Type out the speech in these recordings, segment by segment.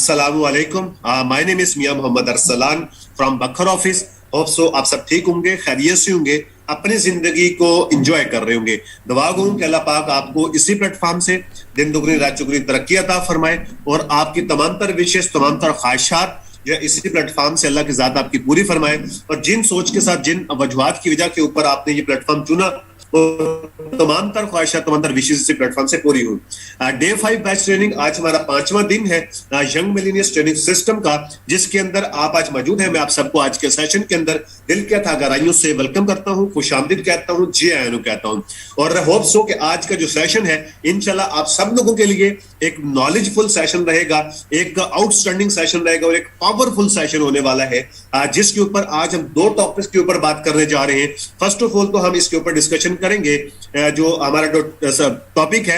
अस्सलामु अलैकुम। My name is Mian Mohammad Arsalan from Bhakkar office. Hope so आप सब ठीक होंगे, खैरियत से होंगे, अपनी जिंदगी को एंजॉय कर रहे होंगे। दुआ गो कि अल्लाह पाक आपको इसी प्लेटफॉर्म से दिन दुगनी रात चौगुनी तरक्की अता फरमाए और आपकी तमाम तर विशेष, तमाम तर ख्वाहिशात या इसी प्लेटफॉर्म से अल्लाह की जात आपकी पूरी फरमाए। और जिन सोच के साथ, जिन वजूहात की वजह के ऊपर आपने ये प्लेटफॉर्म चुना, तमाम तर ख्वाहिशात, तमाम तर विशेष इसी प्लेटफॉर्म से पूरी हुई। डे 5 बैच ट्रेनिंग आज हमारा 5वां दिन है यंग मिलेनियल्स ट्रेनिंग सिस्टम का, जिसके अंदर आप आज मौजूद हैं। मैं आप सबको आज के सेशन के अंदर दिल के था गहराइयों से वेलकम करता हूं, खुशामदीद कहता हूं, जी आयन कहता हूं। और होप सो कि आज का जो सेशन है इंशाल्लाह आप सब लोगों के लिए एक नॉलेजफुल सेशन रहेगा, एक आउटस्टैंडिंग सेशन रहेगा और एक पावरफुल सेशन होने वाला है, जिसके ऊपर आज हम 2 टॉपिक्स के ऊपर बात करने जा रहे हैं। फर्स्ट ऑफ ऑल तो हम इसके ऊपर डिस्कशन करेंगे। जो हमारा जो टॉपिक है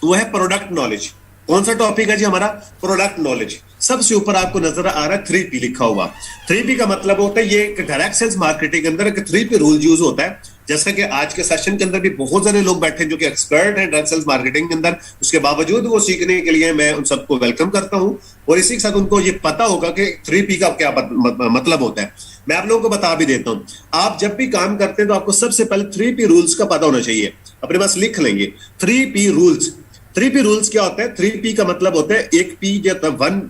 वो है प्रोडक्ट नॉलेज। कौन सा टॉपिक है जी हमारा? Product knowledge. सबसे ऊपर आपको नजर आ रहा है 3P लिखा हुआ। 3P का मतलब होता है, ये डायरेक्ट सेल्स मार्केटिंग के अंदर एक 3P रूल यूज होता है। जैसा कि आज के सेशन के अंदर भी बहुत सारे लोग बैठे हैं जो कि एक्सपर्ट हैं डायरेक्ट सेल्स मार्केटिंग के अंदर, उसके बावजूद वो सीखने के लिए मैं उन सबको वेलकम करता हूं। और इसी के साथ उनको ये पता होगा कि 3P का क्या मतलब होता है। मैं आप लोगों को बता भी देता हूं, आप जब भी काम करते हैं तो आपको सबसे पहले 3P रूल्स का पता होना चाहिए। अपने पास लिख लेंगे 3P रूल्स। 3P रूल्स क्या होता है? 3P का मतलब होता है, एक P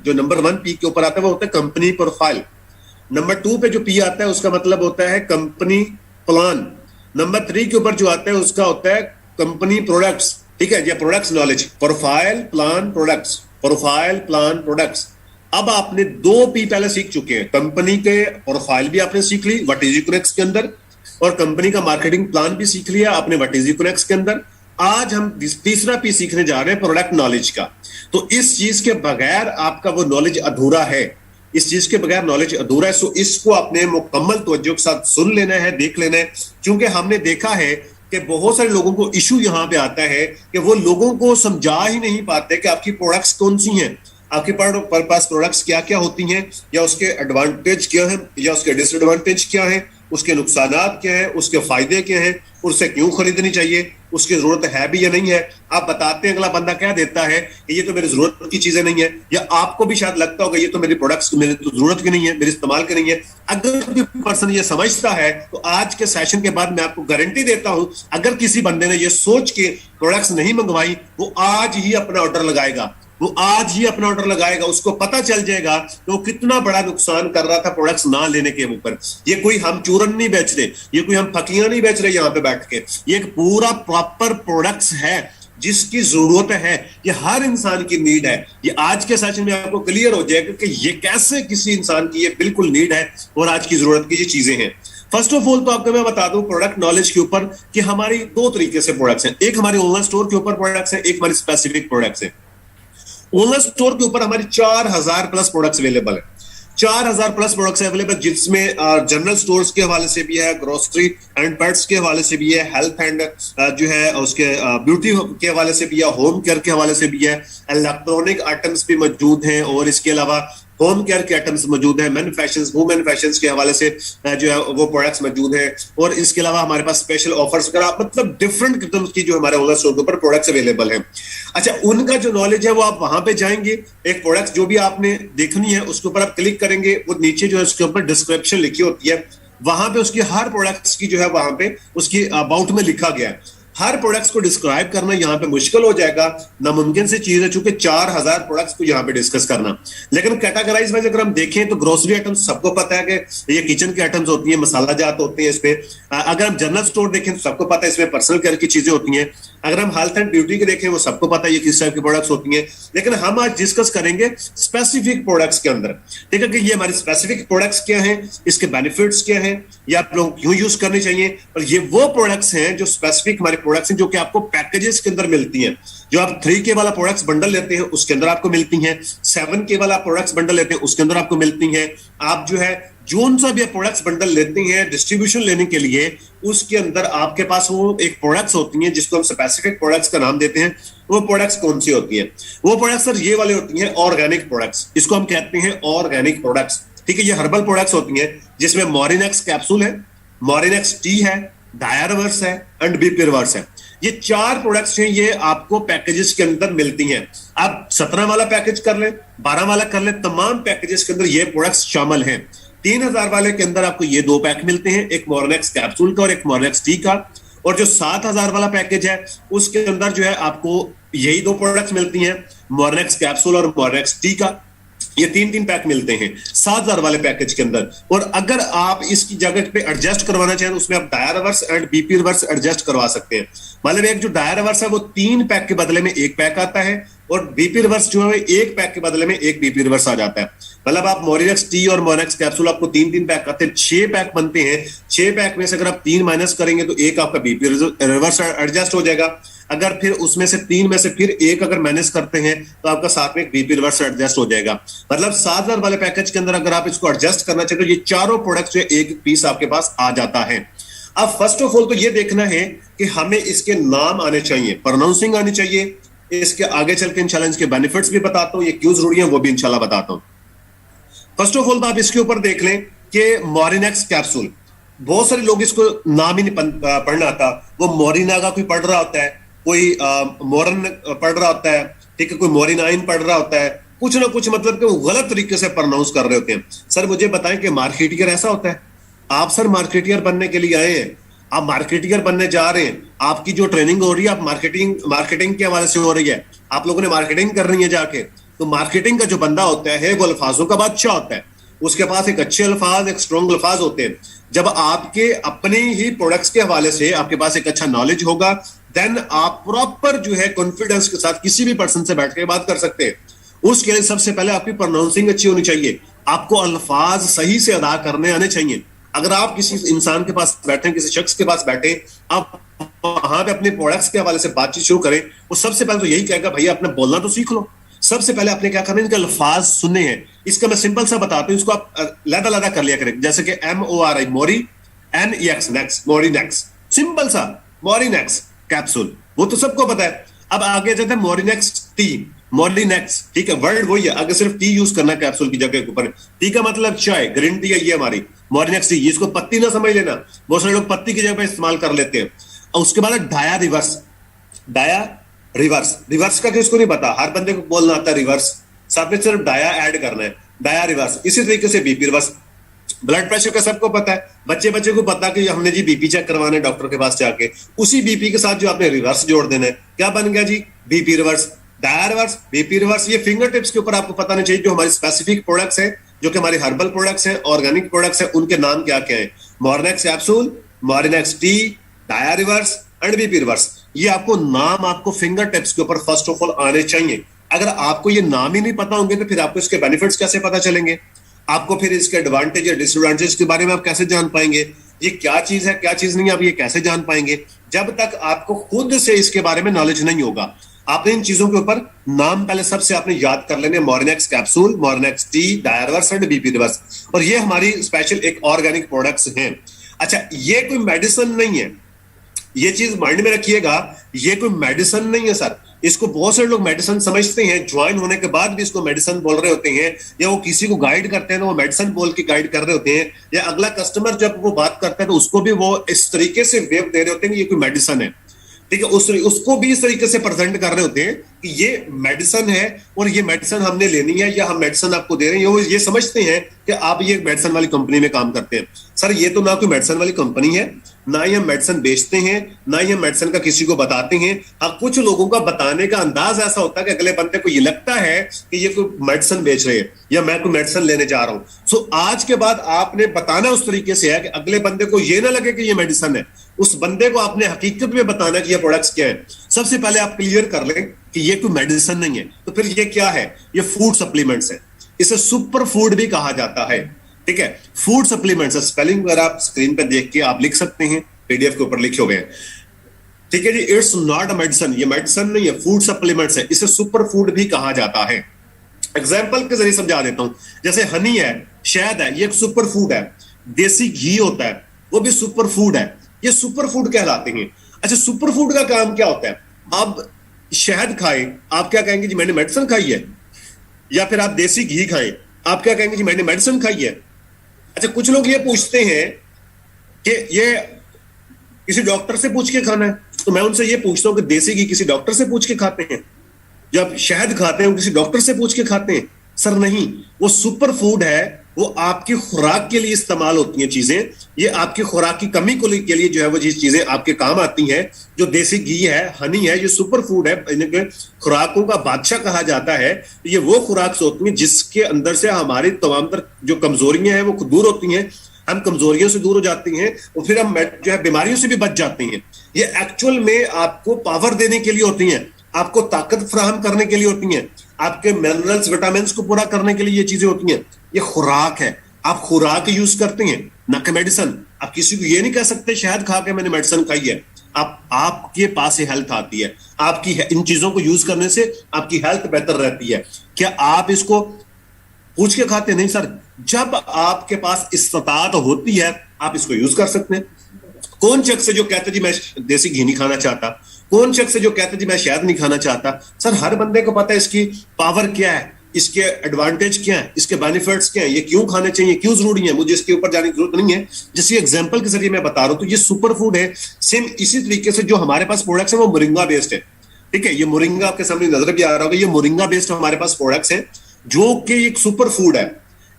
जो नंबर 1 P के ऊपर आता है वो होता है कंपनी प्रोफाइल। नंबर 2 पे जो P आता है उसका मतलब होता है कंपनी प्लान। नंबर 3 के ऊपर जो आता है उसका होता है कंपनी प्रोडक्ट्स। ठीक है, ये products knowledge, profile plan products, profile plan products. अब आपने 2 P पहले सीख चुके हैं। कंपनी के प्रोफाइल भी आपने सीख ली व्हाट इज यूनिक्स के अंदर, और कंपनी का मार्केटिंग प्लान भी सीख लिया आपने व्हाट इज यूनिक्स के अंदर। आज हम तीसरा P सीखने जा रहे हैं, प्रोडक्ट नॉलेज का। तो इस चीज के बगैर आपका वो नॉलेज अधूरा है, इस चीज के बगैर नॉलेज अधूरा है। सो इसको अपने मुकम्मल तवज्जो के साथ सुन लेना है, देख लेना है, क्योंकि हमने देखा है कि बहुत सारे लोगों को इशू यहां पे आता है कि वो लोगों को समझा ही नहीं पाते कि आपकी प्रोडक्ट्स कौन सी हैं, आपके पास प्रोडक्ट्स क्या क्या होती हैं, या उसके एडवांटेज क्या हैं या उसके डिसएडवांटेज क्या हैं, उसके नुकसानात क्या हैं, उसके फायदे क्या हैं, उससे क्यों खरीदनी चाहिए, उसकी जरूरत है भी या नहीं है। आप बताते हैं, अगला बंदा क्या देता है कि ये तो मेरी जरूरत की चीजें नहीं है, या आपको भी शायद लगता होगा ये तो मेरी प्रोडक्ट्स मेरी तो जरूरत की नहीं है, मेरे इस्तेमाल की नहीं है। अगर कोई पर्सन ये समझता है तो आज के सेशन के बाद मैं आपको गारंटी देता हूं, अगर किसी बंदे ने ये सोच के प्रोडक्ट्स नहीं मंगवाई, वो आज ही अपना ऑर्डर लगाएगा, वो आज ही अपना ऑर्डर लगाएगा। उसको पता चल जाएगा कि वो कितना बड़ा नुकसान कर रहा था प्रोडक्ट्स ना लेने के ऊपर। ये कोई हम चूरन नहीं बेच रहे, ये कोई हम फकियां नहीं बेच रहे यहाँ पे बैठ के, ये एक पूरा प्रॉपर प्रोडक्ट्स है जिसकी जरूरत है, ये हर इंसान की नीड है। ये आज के सेशन में आपको क्लियर हो जाएगा कि ये कैसे किसी इंसान की ये बिल्कुल नीड है और आज की जरूरत की ये चीजें हैं। फर्स्ट ऑफ ऑल तो आपको मैं बता दूं प्रोडक्ट नॉलेज के ऊपर कि हमारी 2 तरीके से प्रोडक्ट्स हैं। एक हमारे ऑनलाइन स्टोर के ऊपर प्रोडक्ट्स है, एक हमारी स्पेसिफिक प्रोडक्ट्स है। ऑनलाइन स्टोर के ऊपर हमारी 4000 प्लस प्रोडक्ट्स अवेलेबल है, 4000 प्लस प्रोडक्ट्स अवेलेबल, जिसमें जनरल स्टोर्स के हवाले से भी है, ग्रोसरी एंड पेट्स के हवाले से भी है, हेल्थ एंड जो है उसके ब्यूटी के हवाले से भी है, होम केयर के हवाले से भी है, इलेक्ट्रॉनिक आइटम्स भी मौजूद हैं, और इसके अलावा होम केयर के आइटम्स मौजूद है, मैन्युफैक्चरिंग वुमेन फैशंस के हवाले से जो है वो प्रोडक्ट्स मौजूद हैं। और इसके अलावा हमारे पास स्पेशल ऑफर्स वगैरह, मतलब डिफरेंट किस्म की जो हमारे ऑनलाइन स्टोर के ऊपर प्रोडक्ट्स अवेलेबल हैं। अच्छा, उनका जो नॉलेज है वो आप वहां पे जाएंगे, एक प्रोडक्ट जो भी आपने देखनी है उसके ऊपर आप क्लिक करेंगे, वो नीचे जो है उसके ऊपर डिस्क्रिप्शन लिखी होती है, वहां पे उसकी हर प्रोडक्ट्स की जो है वहां पे उसकी अबाउट में लिखा गया है। हर प्रोडक्ट्स को डिस्क्राइब करना यहाँ पे मुश्किल हो जाएगा, नामुमकिन सी चीज है, चूंकि 4000 प्रोडक्ट्स को यहाँ पे डिस्कस करना। लेकिन कैटेगराइज वाइज अगर हम देखें तो ग्रोसरी आइटम्स सबको पता है कि ये किचन के आइटम्स होती हैं, मसाला जात होते हैं इसमें। अगर हम जनरल स्टोर देखें तो सबको पता है इसमें पर्सनल केयर की चीजें होती हैं। अगर हम हेल्थ एंड ब्यूटी के देखें वो सबको पता है ये किस टाइप की प्रोडक्ट्स होती हैं। लेकिन हम आज डिस्कस करेंगे स्पेसिफिक प्रोडक्ट्स के अंदर, ठीक है, कि ये हमारे स्पेसिफिक प्रोडक्ट्स क्या हैं, इसके बेनिफिट्स क्या हैं, या आप लोग क्यों यूज करने चाहिए। और ये वो प्रोडक्ट्स हैं जो स्पेसिफिक हमारे प्रोडक्ट्स हैं जो कि आपको पैकेजेस के अंदर मिलती हैं। जो आप 3K वाला प्रोडक्ट्स बंडल लेते हैं उसके अंदर आपको मिलती हैं, 7K वाला प्रोडक्ट्स बंडल लेते हैं उसके अंदर आपको मिलती हैं। आप जो है जोन सा भी प्रोडक्ट्स बंडल लेते हैं डिस्ट्रीब्यूशन लेने के लिए, उसके अंदर आपके पास वो एक प्रोडक्ट्स होती हैं जिसको हम स्पेसिफिक प्रोडक्ट्स का नाम देते हैं। वो प्रोडक्ट्स कौन सी होती हैं? वो प्रोडक्ट्स सर ये वाले होती हैं ऑर्गेनिक प्रोडक्ट्स, इसको हम कहते हैं ऑर्गेनिक प्रोडक्ट्स। ठीक है, ये हर्बल प्रोडक्ट्स होती हैं जिसमें मॉरिनेक्स कैप्सूल है, मॉरिनेक्स टी है, डायरवर्स है एंड बीपीरवर्स है। ये 4 प्रोडक्ट्स हैं, ये आपको पैकेजेस के अंदर मिलती हैं। आप 17 वाला पैकेज कर लें, 12 वाला कर लें, तमाम पैकेजेस के अंदर ये प्रोडक्ट्स शामिल हैं। 3000 वाले के अंदर आपको ये 2 पैक मिलते हैं, एक मॉर्नेक्स कैप्सूल का और एक मॉर्नेक्स टी का। और जो 7000 वाला पैकेज है उसके अंदर जो है आपको यही 2 प्रोडक्ट्स मिलती हैं, मॉर्नेक्स कैप्सूल और मॉर्नेक्स टी का। ये 3 पैक मिलते हैं 7000 वाले पैकेज के अंदर। और अगर आप इसकी जगह पे एडजस्ट करवाना चाहें तो उसमें आप dia reverse and BP reverse adjust करवा सकते हैं। मतलब एक जो डाया रिवर्स है वो 3 पैक के बदले में 1 पैक आता है, और बीपी रिवर्स जो है 1 पैक के बदले में 1 बीपी रिवर्स आ जाता है। मतलब आप मॉरिनेक्स टी और मॉर्नेक्स कैप्सूल आपको 3 पैक आते हैं, 6 पैक बनते हैं। 6 पैक में से अगर आप 3 माइनस करेंगे तो 1 आपका बीपी रिवर्स एडजस्ट हो जाएगा। अगर फिर उसमें से 3 में से फिर 1 अगर माइनस करते हैं तो आपका साथ में एक बीपी रिवर्स एडजस्ट हो जाएगा। मतलब 7000 वाले पैकेज के अंदर अगर आप इसको एडजस्ट करना चाहते तो ये चारों प्रोडक्ट्स जो एक पीस आपके पास आ जाता है। अब फर्स्ट ऑफ ऑल तो ये देखना है कि हमें इसके नाम आने चाहिए, प्रोनाउंसिंग आनी चाहिए। इसके आगे चल के इंशाल्लाह इसके बेनिफिट्स भी बताता हूं, ये क्यों जरूरी है वो भी इंशाल्लाह बताता हूं। फर्स्ट ऑफ ऑल तो आप इसके ऊपर देख लें कि मॉरिनेक्स कैप्सूल, बहुत सारे लोग इसको नाम ही नहीं पढ़ना आता। वो मोरिनागा कोई पढ़ रहा होता है, कोई मोरन पढ़ रहा होता है, ठीक है, कोई मोरिनाइन पढ़ रहा होता है, कुछ ना कुछ मतलब कि वो गलत तरीके से प्रोनाउंस कर रहे होते हैं। सर मुझे बताएं कि मार्केटियर ऐसा होता है? आप सर मार्केटियर बनने के लिए आए हैं, आप मार्केटियर बनने जा रहे हैं, आपकी जो ट्रेनिंग हो रही है आप मार्केटिंग के हवाले से हो रही है, आप लोगों ने मार्केटिंग करनी है जाके। तो मार्केटिंग का जो बंदा होता है वो अल्फाजों का बादशाह होता है, उसके पास एक अच्छे अल्फाज, एक स्ट्रॉन्ग अल्फाज होते हैं। जब आपके अपने ही प्रोडक्ट्स के हवाले से आपके पास एक अच्छा नॉलेज होगा, देन आप प्रॉपर जो है कॉन्फिडेंस के साथ किसी भी पर्सन से बैठ के बात कर सकते हैं। उसके लिए सबसे पहले आपकी प्रोनाउंसिंग अच्छी होनी चाहिए, आपको अल्फाज सही से अदा करने आने चाहिए। अगर आप किसी इंसान के पास बैठे, किसी शख्स के पास बैठे, आप वहां पे अपने प्रोडक्ट्स के हवाले से बातचीत शुरू करें, वो सबसे पहले तो यही कहेगा भैया अपने बोलना तो सीख लो। सबसे पहले आपने क्या करना है, इनके अल्फाज सुनने हैं। इसका मैं सिंपल सा बताता हूं, इसको आप लदा कर लिया करें, जैसे कि MORI मोरी, NEX नेक्स, मोरिनेक्स, सिंपल सा मोरिनेक्स कैप्सूल, वो तो सबको पता है। अब आगे जाते हैं मोरिनेक्स टी, मोरिनेक्स, ठीक है, वर्ड वही है, आगे सिर्फ टी यूज करना कैप्सूल की जगह के ऊपर। टी का मतलब चाय, ग्रीन टी है ये हमारी मोरिनेक्स टी, इसको पत्ती ना समझ लेना, बहुत सारे लोग पत्ती की जगह पे इस्तेमाल कर लेते हैं। और उसके बाद dia reverse, dia reverse, reverse का किसको नहीं पता, हर बंदे को बोलना आता है रिवर्स, साथ में सिर्फ डाया ऐड करना है, डाया रिवर्स। इसी तरीके से बीपी रिवर्स, ब्लड प्रेशर का सबको पता है, बच्चे को पता कि हमने जी बीपी चेक करवाना है डॉक्टर के पास जाके, उसी बीपी के साथ जो आपने रिवर्स जोड़ देना है, क्या बन गया जी, BP Reverse, dia Reverse, BP Reverse. ये फिंगर टिप्स के ऊपर आपको पता नहीं चाहिए जो हमारी स्पेसिफिक प्रोडक्ट्स हैं, जो कि हमारे हर्बल प्रोडक्ट्स हैं, ऑर्गेनिक प्रोडक्ट्स हैं, उनके नाम क्या क्या है, Mornex capsule, Morinex tea, Dia reverse and BP Reverse. ये आपको नाम आपको फिंगर टिप्स के ऊपर फर्स्ट ऑफ ऑल आने चाहिए। अगर आपको ये नाम ही नहीं पता होंगे तो फिर आपको इसके बेनिफिट्स कैसे पता चलेंगे, आपको फिर इसके एडवांटेज या डिसएडवांटेज के बारे में आप कैसे जान पाएंगे, ये क्या चीज है क्या चीज नहीं है, आप ये कैसे जान पाएंगे जब तक आपको खुद से इसके बारे में नॉलेज नहीं होगा। आपने इन चीजों के ऊपर नाम पहले सबसे आपने याद कर लेने, Morinex capsule, Morinex tea, Dia reverse and BP Reverse, और ये हमारी स्पेशल एक ऑर्गेनिक प्रोडक्ट्स हैं। अच्छा, ये कोई मेडिसिन नहीं है, ये चीज माइंड में रखिएगा, ये कोई मेडिसिन नहीं है सर। इसको बहुत सारे लोग मेडिसिन समझते हैं, ज्वाइन होने के बाद भी इसको मेडिसिन बोल रहे होते हैं, या वो किसी को गाइड करते हैं तो वो मेडिसिन बोल के गाइड कर रहे होते हैं, या अगला कस्टमर जब वो बात करता है तो उसको भी वो इस तरीके से वेव दे रहे होते हैं कि ये कोई मेडिसिन है, ठीक है, उसको भी इस तरीके से प्रेजेंट कर रहे होते हैं कि ये मेडिसिन है और ये मेडिसिन हमने लेनी है, या हम मेडिसिन आपको दे रहे हैं। वो ये समझते हैं कि आप ये मेडिसिन वाली कंपनी में काम करते हैं। सर ये तो ना कोई मेडिसिन वाली कंपनी है, ना ही हम मेडिसिन बेचते हैं, ना ही हम मेडिसिन का किसी को बताते हैं। हाँ, कुछ लोगों का बताने का अंदाज ऐसा होता है कि अगले बंदे को ये लगता है कि ये कोई मेडिसिन बेच रहे हैं या मैं कोई मेडिसिन लेने जा रहा हूं। सो आज के बाद आपने बताना उस तरीके से है कि अगले बंदे को ये ना लगे कि ये मेडिसिन है, उस बंदे को आपने हकीकत में बताना कि ये प्रोडक्ट्स क्या है। सबसे पहले आप क्लियर कर लें कि ये कोई मेडिसिन नहीं है, तो फिर ये क्या है, ये फूड सप्लीमेंट्स है, इसे सुपर फूड भी कहा जाता है, ठीक है, फूड सप्लीमेंट्स। स्पेलिंग अगर आप स्क्रीन पर देख के आप लिख सकते हैं, पीडीएफ के ऊपर लिखे हुए हैं, ठीक है जी। इट्स नॉट अ मेडिसिन, ये मेडिसिन नहीं है, फूड सप्लीमेंट्स है, इसे सुपर फूड भी कहा जाता है। एग्जाम्पल के जरिए समझा देता हूं, जैसे हनी है, शहद है, ये एक सुपर फूड है। देसी घी होता है, वो भी सुपर फूड है, ये सुपर फूड कहलाते हैं। अच्छा, सुपर फूड का काम क्या होता है, आप शहद खाएं, आप क्या कहेंगे जी मैंने मेडिसिन खाई है, या फिर आप देसी घी खाएं, आप क्या कहेंगे जी मैंने मेडिसिन खाई है। अच्छा, कुछ लोग ये पूछते हैं कि ये किसी डॉक्टर से पूछ के खाना है, तो मैं उनसे ये पूछता हूँ कि देसी घी किसी डॉक्टर से पूछ के खाते हैं? जब शहद खाते हैं वो किसी डॉक्टर से पूछ के खाते हैं? सर नहीं, वो सुपर फूड है, वो आपकी खुराक के लिए इस्तेमाल होती हैं चीजें, ये आपकी खुराक की कमी को के लिए जो है वो चीजें आपके काम आती हैं। जो देसी घी है, हनी है, ये सुपर फूड है, इनके खुराकों का बादशाह कहा जाता है। ये वो खुराक होती है जिसके अंदर से हमारी तमाम तर जो कमजोरियां हैं वो दूर होती हैं, हम कमजोरियों से दूर हो जाते हैं और फिर हम जो है बीमारियों से भी बच जाते हैं। ये एक्चुअल में आपको पावर देने के लिए होती हैं, आपको ताकत फराहम करने के लिए होती हैं, आपके मिनरल्स विटामिन को पूरा करने के लिए ये चीजें होती हैं। ये खुराक है, आप खुराक यूज करते हैं ना कि मेडिसिन। आप किसी को ये नहीं कह सकते शहद खा के मैंने मेडिसिन खाई है। आपके पास ही हेल्थ आती है, आपकी इन चीजों को यूज करने से आपकी हेल्थ बेहतर रहती है। क्या आप इसको पूछ के खाते? नहीं सर, जब आपके पास इस्तात होती है आप इसको यूज कर सकते हैं। कौन शख्स है जो कहते जी मैं देसी घी नहीं खाना चाहता? कौन शख्स है जो कहते जी मैं शहद नहीं खाना चाहता? सर हर बंदे को पता है इसकी पावर क्या है, इसके एडवांटेज क्या है, इसके बेनिफिट्स क्या है, ये क्यों खाने चाहिए, क्यों जरूरी है। मुझे इसके ऊपर जाने की जरूरत नहीं है, जैसे एग्जांपल के जरिए मैं बता रहा हूं। तो ये सुपर फूड है। सेम इसी तरीके से जो हमारे पास प्रोडक्ट्स है वो मोरिंगा बेस्ड है। ठीक है, ये मोरिंगा आपके सामने नजर भी आ रहा होगा, ये मोरिंगा बेस्ड हमारे पास प्रोडक्ट्स है जो कि एक सुपर फूड है।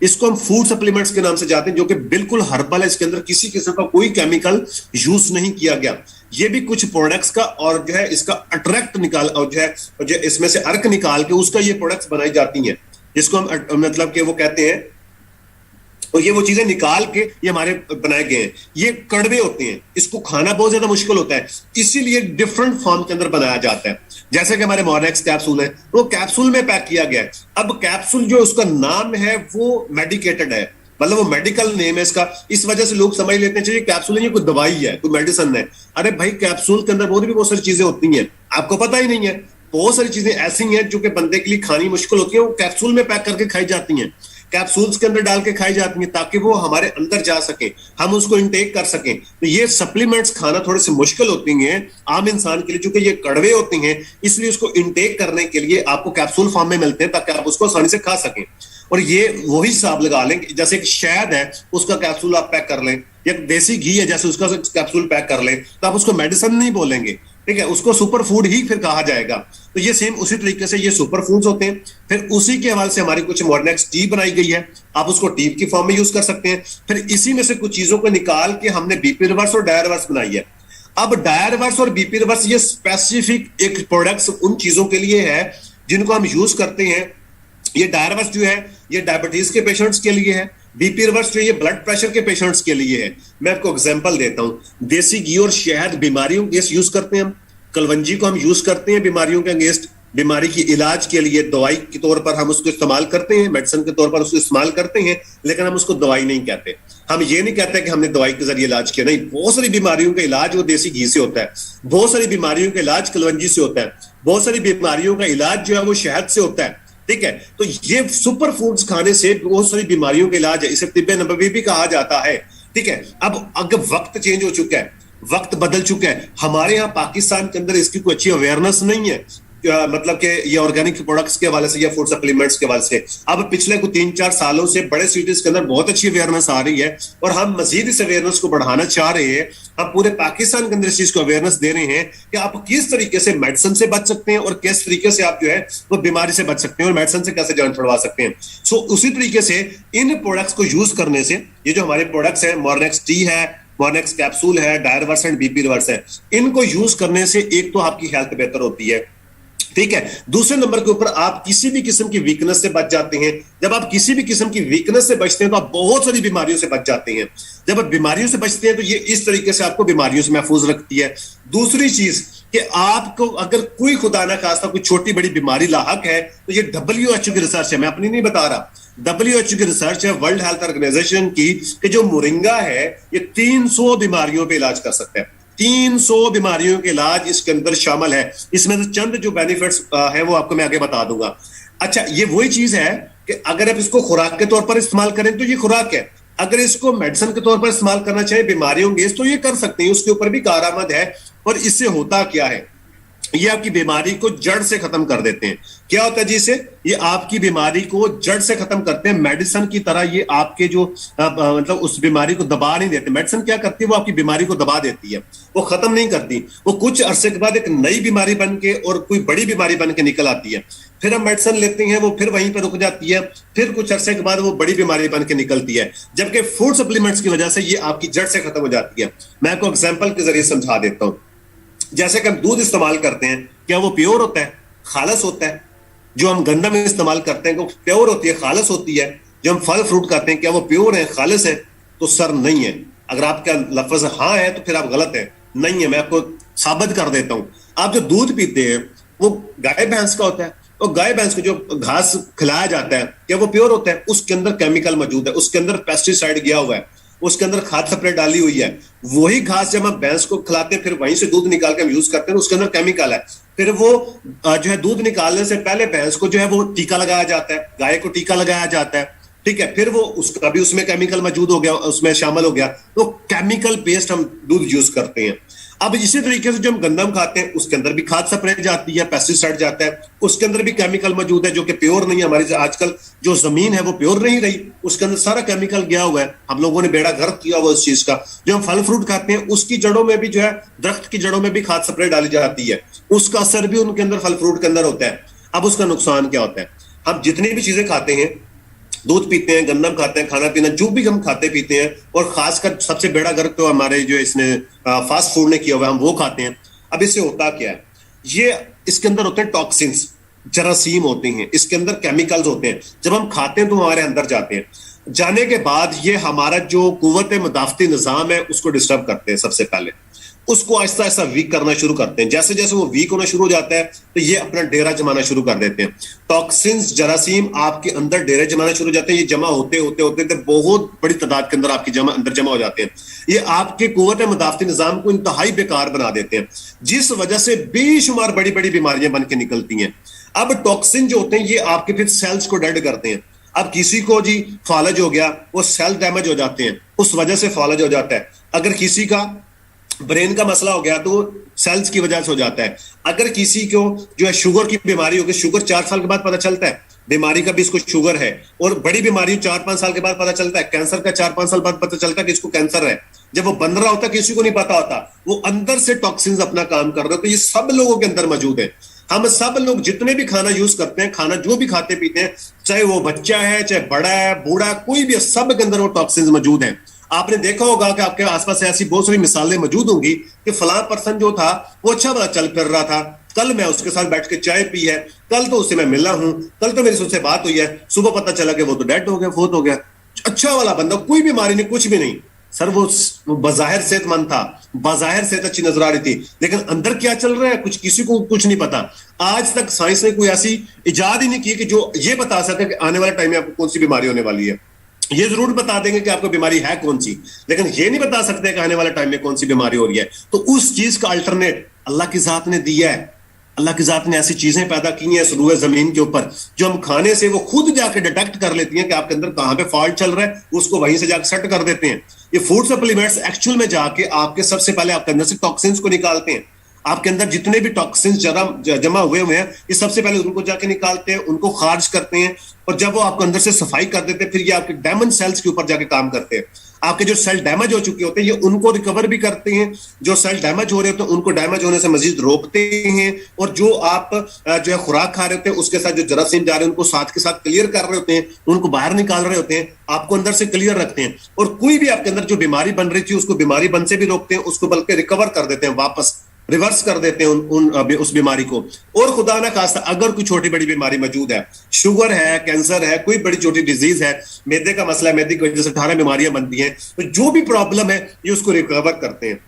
इसको हम फूड सप्लीमेंट्स के नाम से जाते हैं, जो कि बिल्कुल हर्बल है, इसके अंदर किसी किस्म का कोई केमिकल यूज नहीं किया गया। ये भी कुछ प्रोडक्ट्स का और जो है इसका अट्रैक्ट निकाल और जो है इसमें से अर्क निकाल के उसका ये प्रोडक्ट्स बनाई जाती हैं, जिसको हम मतलब कि वो कहते हैं, और ये वो चीजें निकाल के ये हमारे बनाए गए हैं। ये कड़वे होते हैं, इसको खाना बहुत ज्यादा मुश्किल होता है, इसीलिए डिफरेंट फॉर्म के अंदर बनाया जाता है। जैसे कि हमारे मॉर्नेक्स कैप्सूल है, वो कैप्सूल में पैक किया गया है। अब कैप्सूल जो उसका नाम है वो मेडिकेटेड है, मतलब वो मेडिकल नेम है इसका। इस वजह से लोग समझ लेते हैं चाहिए कैप्सूल नहीं, कोई दवाई है, कोई मेडिसिन है। अरे भाई, कैप्सूल के अंदर और भी बहुत सारी चीजें होती हैं, आपको पता ही नहीं है। बहुत सारी चीजें ऐसी हैं जो कि बंदे के लिए खानी मुश्किल होती है, वो कैप्सूल में पैक करके खाई जाती हैं, कैप्सूल्स के अंदर डाल के खाई जाती हैं, ताकि वो हमारे अंदर जा सके, हम उसको इंटेक कर सकें। तो ये सप्लीमेंट्स खाना थोड़े से मुश्किल होती हैं आम इंसान के लिए, क्योंकि ये कड़वे होते हैं, इसलिए उसको इंटेक करने के लिए आपको कैप्सूल फॉर्म में मिलते हैं, ताकि आप उसको आसानी से खा सकें। और ये वही हिसाब लगा लें, जैसे एक शहद है उसका कैप्सूल आप पैक कर लें, या देसी घी है जैसे उसका कैप्सूल पैक कर लें, तो आप उसको मेडिसिन नहीं बोलेंगे, ठीक है, उसको सुपर फूड ही फिर कहा जाएगा। तो ये सेम उसी तरीके से ये सुपर फूड्स होते हैं। फिर उसी के हवाले से हमारी कुछ मॉर्नेक्स टी बनाई गई है, आप उसको टी की फॉर्म में यूज कर सकते हैं। फिर इसी में से कुछ चीजों को निकाल के हमने बीपी रिवर्स और डाया रिवर्स बनाई है। अब डाया रिवर्स और बीपी रिवर्स ये स्पेसिफिक एक प्रोडक्ट्स उन चीजों के लिए है जिनको हम यूज करते हैं। ये डाया रिवर्स जो है ये डायबिटीज के पेशेंट्स के लिए है, बीपी रिवर्स जो ये ब्लड प्रेशर के पेशेंट्स के लिए है। मैं आपको एग्जांपल देता हूं, देसी घी और शहद बीमारियों के यूज करते हैं हम, कलवंजी को हम यूज करते हैं बीमारियों के अगेंस्ट, बीमारी की इलाज के लिए दवाई के तौर पर हम उसको इस्तेमाल करते हैं, मेडिसिन के तौर पर उसको इस्तेमाल करते हैं, लेकिन हम उसको दवाई नहीं कहते। हम ये नहीं कहते कि हमने दवाई के जरिए इलाज किया, नहीं। बहुत सारी बीमारियों का इलाज वो देसी घी से होता है, बहुत सारी बीमारियों का इलाज कलवंजी से होता है, बहुत सारी बीमारियों का इलाज जो है वो शहद से होता है, ठीक है। तो ये सुपर फूड्स खाने से बहुत सारी बीमारियों का इलाज है, इसे तिब्बे नबवी भी कहा जाता है, ठीक है। अब अगर वक्त चेंज हो चुका है, वक्त बदल चुका है, हमारे यहाँ पाकिस्तान के अंदर इसकी कोई अच्छी अवेयरनेस नहीं है, मतलब कि ये ऑर्गेनिक प्रोडक्ट्स के हवाले से या फूड सप्लीमेंट्स के हवाले से। अब पिछले कुछ 3-4 सालों से बड़े सिटीज के अंदर बहुत अच्छी अवेयरनेस आ रही है और हम मजीद इस अवेयरनेस को बढ़ाना चाह रहे हैं। हम पूरे पाकिस्तान के अंदर इस चीज को अवेयरनेस दे रहे हैं कि आप किस तरीके से मेडिसिन से बच सकते हैं और किस तरीके से आप जो है वो बीमारी से बच सकते हैं और मेडिसिन से कैसे जान छुड़वा सकते हैं। सो उसी तरीके से इन प्रोडक्ट्स को यूज करने से, ये जो हमारे प्रोडक्ट्स है, मॉर्नेक्स टी है, मॉर्नेक्स कैप्सूल है, dia reverse and BP reverse है, इनको यूज करने से एक तो आपकी हेल्थ बेहतर होती है, ठीक है। दूसरे नंबर के ऊपर आप किसी भी किस्म की वीकनेस से बच जाते हैं। जब आप किसी भी किस्म की वीकनेस से बचते हैं तो आप बहुत सारी बीमारियों से बच जाते हैं। जब आप बीमारियों से बचते हैं तो ये इस तरीके से आपको बीमारियों से महफूज रखती है। दूसरी चीज कि आपको अगर कोई खुदा ना खास्ता कोई छोटी बड़ी बीमारी लाहक है तो ये WHO की रिसर्च है, मैं अपनी नहीं बता रहा, WHO की रिसर्च है, वर्ल्ड हेल्थ ऑर्गेनाइजेशन की, कि जो मोरिंगा है ये 300 बीमारियों पे इलाज कर सकता है। 300 बीमारियों के इलाज इसके अंदर शामिल है। इसमें से चंद जो बेनिफिट्स है वो आपको मैं आगे बता दूंगा। अच्छा, ये वही चीज है कि अगर आप इसको खुराक के तौर पर इस्तेमाल करें तो ये खुराक है, अगर इसको मेडिसिन के तौर पर इस्तेमाल करना चाहे बीमारियों के तो ये कर सकते हैं, उसके ऊपर भी कारआमद है। और इससे होता क्या है, ये आपकी बीमारी को जड़ से खत्म कर देते हैं। क्या होता है जी इससे? ये आपकी बीमारी को जड़ से खत्म करते हैं। मेडिसिन की तरह ये आपके जो मतलब उस बीमारी को दबा नहीं देते। मेडिसिन क्या करती है? वो आपकी बीमारी को दबा देती है, वो खत्म नहीं करती। वो कुछ अरसे के बाद एक नई बीमारी बन के और कोई बड़ी बीमारी बन के निकल आती है। फिर हम मेडिसिन लेते हैं, वो फिर वहीं पर रुक जाती है, फिर कुछ अरसे के बाद वो बड़ी बीमारी बन के निकलती है। जबकि फूड सप्लीमेंट्स की वजह से ये आपकी जड़ से खत्म हो जाती है। मैं आपको एग्जाम्पल के जरिए समझा देता हूं। जैसे कि हम दूध इस्तेमाल करते हैं, क्या वो प्योर होता है? खालस होता है? जो हम गंदम इस्तेमाल करते हैं वो प्योर होती है, खालस होती है? जो हम फल फ्रूट खाते हैं क्या वो प्योर है, खालिस है? तो सर नहीं है। अगर आपका लफ्ज हाँ है तो फिर आप गलत है, नहीं है। मैं आपको साबित कर देता हूं। आप जो दूध पीते हैं वो गाय भैंस का होता है, और गाय भैंस को जो घास खिलाया जाता है क्या वो प्योर होता है? उसके अंदर केमिकल मौजूद है, उसके अंदर पेस्टिसाइड गया हुआ है, उसके अंदर खाद स्प्रे डाली हुई है। वही घास जब हम भैंस को खिलाते हैं फिर वहीं से दूध निकाल के हम यूज करते हैं, उसके अंदर केमिकल है। फिर वो जो है दूध निकालने से पहले भैंस को जो है वो टीका लगाया जाता है, गाय को टीका लगाया जाता है, ठीक है? फिर वो उसका भी उसमें केमिकल मौजूद हो गया, उसमें शामिल हो गया, तो केमिकल बेस्ड हम दूध यूज करते हैं। अब इसी तरीके से जो हम गंदम खाते हैं उसके अंदर भी खाद स्प्रे जाती है, पेस्टिसाइड जाता है, उसके अंदर भी केमिकल मौजूद है जो कि प्योर नहीं है। हमारी आजकल जो जमीन है वो प्योर नहीं रही, उसके अंदर सारा केमिकल गया हुआ है। हम लोगों ने बेड़ा गर्क किया हुआ उस चीज का। जो हम फल फ्रूट खाते हैं उसकी जड़ों में भी जो है, दरख्त की जड़ों में भी खाद स्प्रे डाली जाती है, उसका असर भी उनके अंदर फल फ्रूट के अंदर होता है। अब उसका नुकसान क्या होता है? हम जितनी भी चीजें खाते हैं, दूध पीते हैं, गंदम खाते हैं, खाना पीना जो भी हम खाते पीते हैं, और खासकर सबसे बेड़ा गर्क तो हमारे जो इसने फास्ट फूड ने किया हुआ है, हम वो खाते हैं। अब इससे होता क्या है? ये इसके अंदर होते हैं टॉक्सिन्स, जरासीम होते हैं, इसके अंदर केमिकल्स होते हैं। जब हम खाते हैं तो हमारे अंदर जाते हैं, जाने के बाद ये हमारा जो कुव्वत मुदाफती निजाम है उसको डिस्टर्ब करते हैं। सबसे पहले उसको आहिस्ता आहिस्ता वीक करना शुरू करते हैं। जैसे जैसे वो वीक होना शुरू हो जाता है तो ये अपना डेरा जमाना शुरू कर देते हैं। टॉक्सिन्स, जरासीम आपके अंदर डेरे जमाना शुरू हो जाते हैं। ये जमा होते होते होते तो बहुत बड़ी तादाद के अंदर आपके अंदर जमा हो जाते हैं। ये आपके कुव्वत मुदाफती निजाम को इंतहाई बेकार बना देते हैं, जिस वजह से बेशुमार बड़ी बड़ी बीमारियां बन के निकलती हैं। अब टॉक्सिन जो होते हैं ये आपके फिर सेल्स को डेड करते हैं। अब किसी को जी फॉलज हो गया, वो सेल डैमेज हो जाते हैं, उस वजह से फॉलज हो जाता है। अगर किसी का ब्रेन का मसला हो गया तो सेल्स की वजह से हो जाता है। अगर किसी को जो है शुगर की बीमारी होगी, शुगर 4 साल के बाद पता चलता है बीमारी का भी इसको शुगर है, और बड़ी बीमारी 4-5 साल के बाद पता चलता है। कैंसर का 4-5 साल बाद पता चलता है कि इसको कैंसर है। जब वो बन रहा होता है किसी को नहीं पता होता, वो अंदर से टॉक्सिन्स अपना काम कर रहे होते हैं। ये सब लोगों के अंदर मौजूद है। हम सब लोग जितने भी खाना यूज करते हैं, खाना जो भी खाते पीते हैं, चाहे वो बच्चा है, चाहे बड़ा है, बूढ़ा, कोई भी, सब के अंदर वो टॉक्सिन्स मौजूद हैं। आपने देखा होगा कि आपके आसपास ऐसी बहुत सारी मिसालें मौजूद होंगी कि फलां पर्सन जो था वो अच्छा वाला चल फिर रहा था, कल मैं उसके साथ बैठ के चाय पी है, कल तो उससे मैं मिला हूं, कल तो मेरी उससे बात हुई है, सुबह पता चला कि वो तो डेड हो गया, फोत हो गया। अच्छा वाला बंदा, कोई बीमारी नहीं, कुछ भी नहीं सर, वो बाजाहिर सेहतमंद था, बाजाहिर सेहत अच्छी नजर आ रही थी, लेकिन अंदर क्या चल रहा है कुछ किसी को कुछ नहीं पता। आज तक साइंस ने कोई ऐसी इजाद ही नहीं की कि जो ये बता सके कि आने वाले टाइम में आपको कौन सी बीमारी होने वाली है। ये जरूर बता देंगे कि आपको बीमारी है कौन सी, लेकिन ये नहीं बता सकते कि आने वाले टाइम में कौन सी बीमारी हो रही है। तो उस चीज का अल्टरनेट अल्लाह की जात ने दिया है। अल्लाह की जात ने ऐसी चीजें पैदा की हैं रूए जमीन के ऊपर, जो हम खाने से वो खुद जाके डिटेक्ट कर लेती हैं कि आपके अंदर कहां पे फॉल्ट चल रहा है, उसको वहीं से जाकर सेट कर देते हैं। ये फूड सप्लीमेंट्स एक्चुअल में जाके आपके सबसे पहले आपके अंदर से टॉक्सिन्स को निकालते हैं। आपके अंदर जितने भी टॉक्सिन्स जमा हुए हैं, ये सबसे पहले उनको जाके निकालते हैं, उनको खारिज करते हैं, और जब वो आपके अंदर से सफाई कर देते हैं, फिर ये आपके डैमेज सेल्स के ऊपर जाके काम करते हैं। आपके जो सेल डैमेज हो चुके होते हैं ये उनको रिकवर भी करते हैं, जो सेल डैमेज हो रहे होते हैं उनको डैमेज होने से मजीद रोकते हैं, और जो आप जो है खुराक खा रहे होते हैं उसके साथ जो जरासीम जा रहे हैं उनको साथ के साथ क्लियर कर रहे होते हैं, उनको बाहर निकाल रहे होते हैं, आपको अंदर से क्लियर रखते हैं। और कोई भी आपके अंदर जो बीमारी बन रही थी उसको बीमारी बन से भी रोकते हैं, उसको बल्कि रिकवर कर देते हैं, वापस रिवर्स कर देते हैं उस बीमारी को। और खुदा ना खास्ता अगर कोई छोटी बड़ी बीमारी मौजूद है, शुगर है, कैंसर है, कोई बड़ी छोटी डिजीज है, मैदे का मसला है, मैदे की वजह से 18 बीमारियां बनती हैं, तो जो भी प्रॉब्लम है ये उसको रिकवर करते हैं।